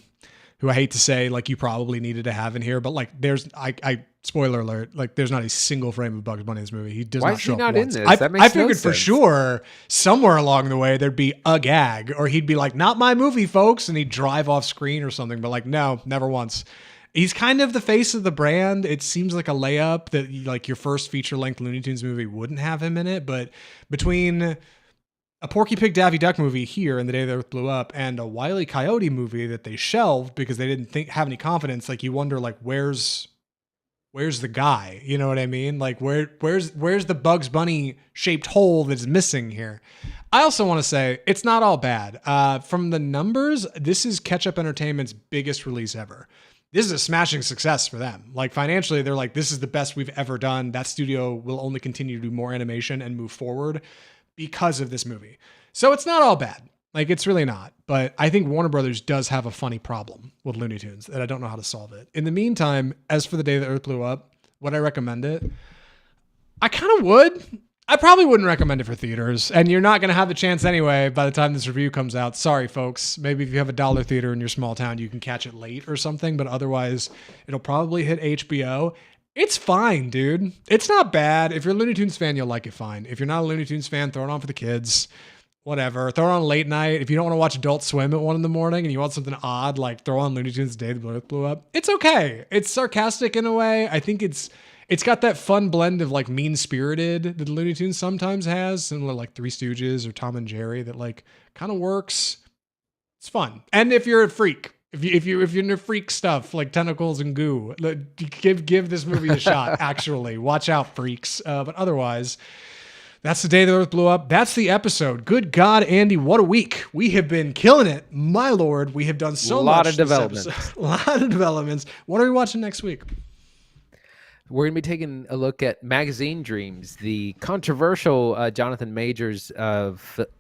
who I hate to say like you probably needed to have in here, but like there's I spoiler alert, like there's not a single frame of Bugs Bunny in this movie. He does Why not is show he up not once. in this? That makes I figured no for sense. sure somewhere along the way there'd be a gag, or he'd be like, "Not my movie, folks," and he'd drive off screen or something. But like, no, never once. He's kind of the face of the brand. It seems like a layup that like your first feature-length Looney Tunes movie wouldn't have him in it, but between a Porky Pig Daffy Duck movie here in The Day the Earth Blew Up and a Wile E. Coyote movie that they shelved because they didn't have any confidence, like you wonder like where's the guy? You know what I mean? Like where's the Bugs Bunny shaped hole that's missing here? I also want to say it's not all bad. From the numbers, this is Ketchup Entertainment's biggest release ever. This is a smashing success for them. Like financially, they're like, this is the best we've ever done. That studio will only continue to do more animation and move forward because of this movie. So it's not all bad. Like it's really not. But I think Warner Brothers does have a funny problem with Looney Tunes and I don't know how to solve it. In the meantime, as for The Day the Earth Blew Up, would I recommend it? I kind of would. I probably wouldn't recommend it for theaters, and you're not going to have the chance anyway by the time this review comes out. Sorry, folks. Maybe if you have a dollar theater in your small town, you can catch it late or something, but otherwise, it'll probably hit HBO. It's fine, dude. It's not bad. If you're a Looney Tunes fan, you'll like it fine. If you're not a Looney Tunes fan, throw it on for the kids. Whatever. Throw it on late night. If you don't want to watch Adult Swim at 1 a.m. and you want something odd, like throw on Looney Tunes Day the Earth Blew Up. It's okay. It's sarcastic in a way. I think it's It's got that fun blend of like mean-spirited that the Looney Tunes sometimes has, similar like Three Stooges or Tom and Jerry, that like kind of works. It's fun. And if you're a freak, if you're into freak stuff like tentacles and goo, give this movie a shot. Actually, watch out, freaks. But otherwise, that's the day the Earth blew up. That's the episode. Good God, Andy, what a week. We have been killing it. My Lord, we have done so much. A lot of developments. What are we watching next week? We're going to be taking a look at Magazine Dreams, the controversial Jonathan Majors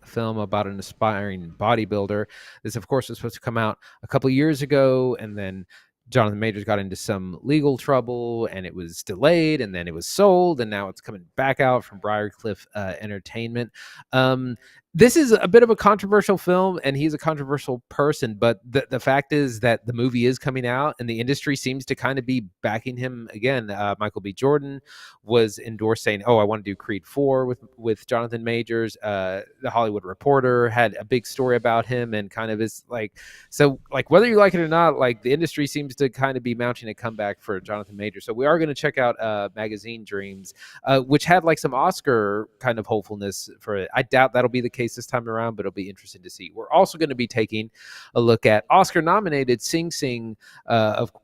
film about an aspiring bodybuilder. This, of course, was supposed to come out a couple years ago, and then Jonathan Majors got into some legal trouble, and it was delayed, and then it was sold, and now it's coming back out from Briarcliff Entertainment. This is a bit of a controversial film, and he's a controversial person, but the fact is that the movie is coming out, and the industry seems to kind of be backing him again. Michael B. Jordan was endorsed saying, I want to do Creed 4 with Jonathan Majors. The Hollywood Reporter had a big story about him, and kind of is like, so like whether you like it or not, like the industry seems to kind of be mounting a comeback for Jonathan Majors. So we are going to check out Magazine Dreams, which had like some Oscar kind of hopefulness for it. I doubt that'll be the case this time around, but it'll be interesting to see. We're also going to be taking a look at Oscar-nominated Sing Sing,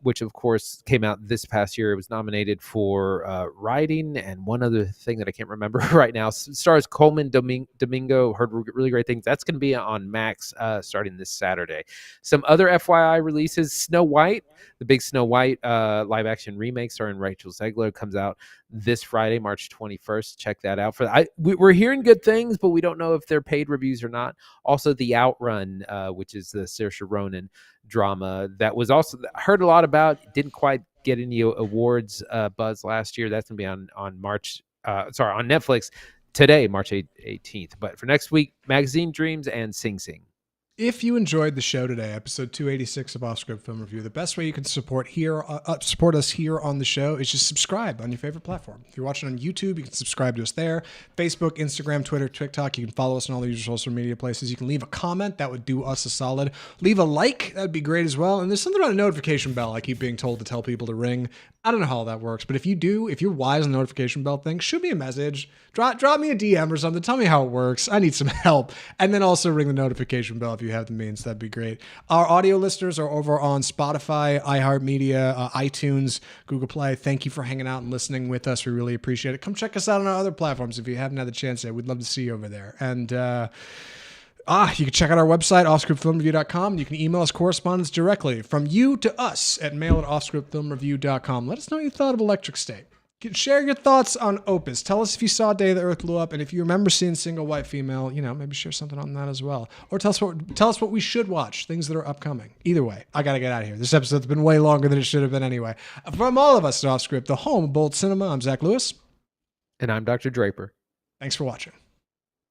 which of course came out this past year. It was nominated for writing and one other thing that I can't remember right now. Stars Coleman Domingo. Heard really great things. That's going to be on Max starting this Saturday. Some other FYI releases: Snow White, the big Snow White live-action remake starring Rachel Zegler, comes out this Friday, March 21st. Check that out. We're hearing good things, but we don't know if they're paid reviews or not. Also, The Outrun, which is the Saoirse Ronan drama that was also heard a lot about, didn't quite get any awards buzz last year. That's gonna be on Netflix today, March 18th. But for next week, Magazine Dreams and Sing Sing. If you enjoyed the show today, episode 286 of Off Script Film Review, the best way you can support us here on the show is just subscribe on your favorite platform. If you're watching on YouTube, you can subscribe to us there. Facebook, Instagram, Twitter, TikTok. You can follow us on all the usual social media places. You can leave a comment. That would do us a solid. Leave a like. That would be great as well. And there's something about a notification bell I keep being told to tell people to ring. I don't know how that works, but if you're wise on the notification bell thing, shoot me a message. Drop me a DM or something. Tell me how it works. I need some help. And then also ring the notification bell if you have the means. That'd be great. Our audio listeners are over on Spotify, iHeartMedia, iTunes, Google Play. Thank you for hanging out and listening with us. We really appreciate it. Come check us out on our other platforms if you haven't had the chance yet. We'd love to see you over there. And you can check out our website, offscriptfilmreview.com. You can email us correspondence directly from you to us at mail@offscriptfilmreview.com. Let us know what you thought of Electric State. Share your thoughts on Opus. Tell us if you saw Day the Earth Blew Up, and if you remember seeing Single White Female, maybe share something on that as well. Or tell us what we should watch, things that are upcoming. Either way, I got to get out of here. This episode's been way longer than it should have been anyway. From all of us at Off Script, the home of bold cinema, I'm Zach Lewis. And I'm Dr. Draper. Thanks for watching.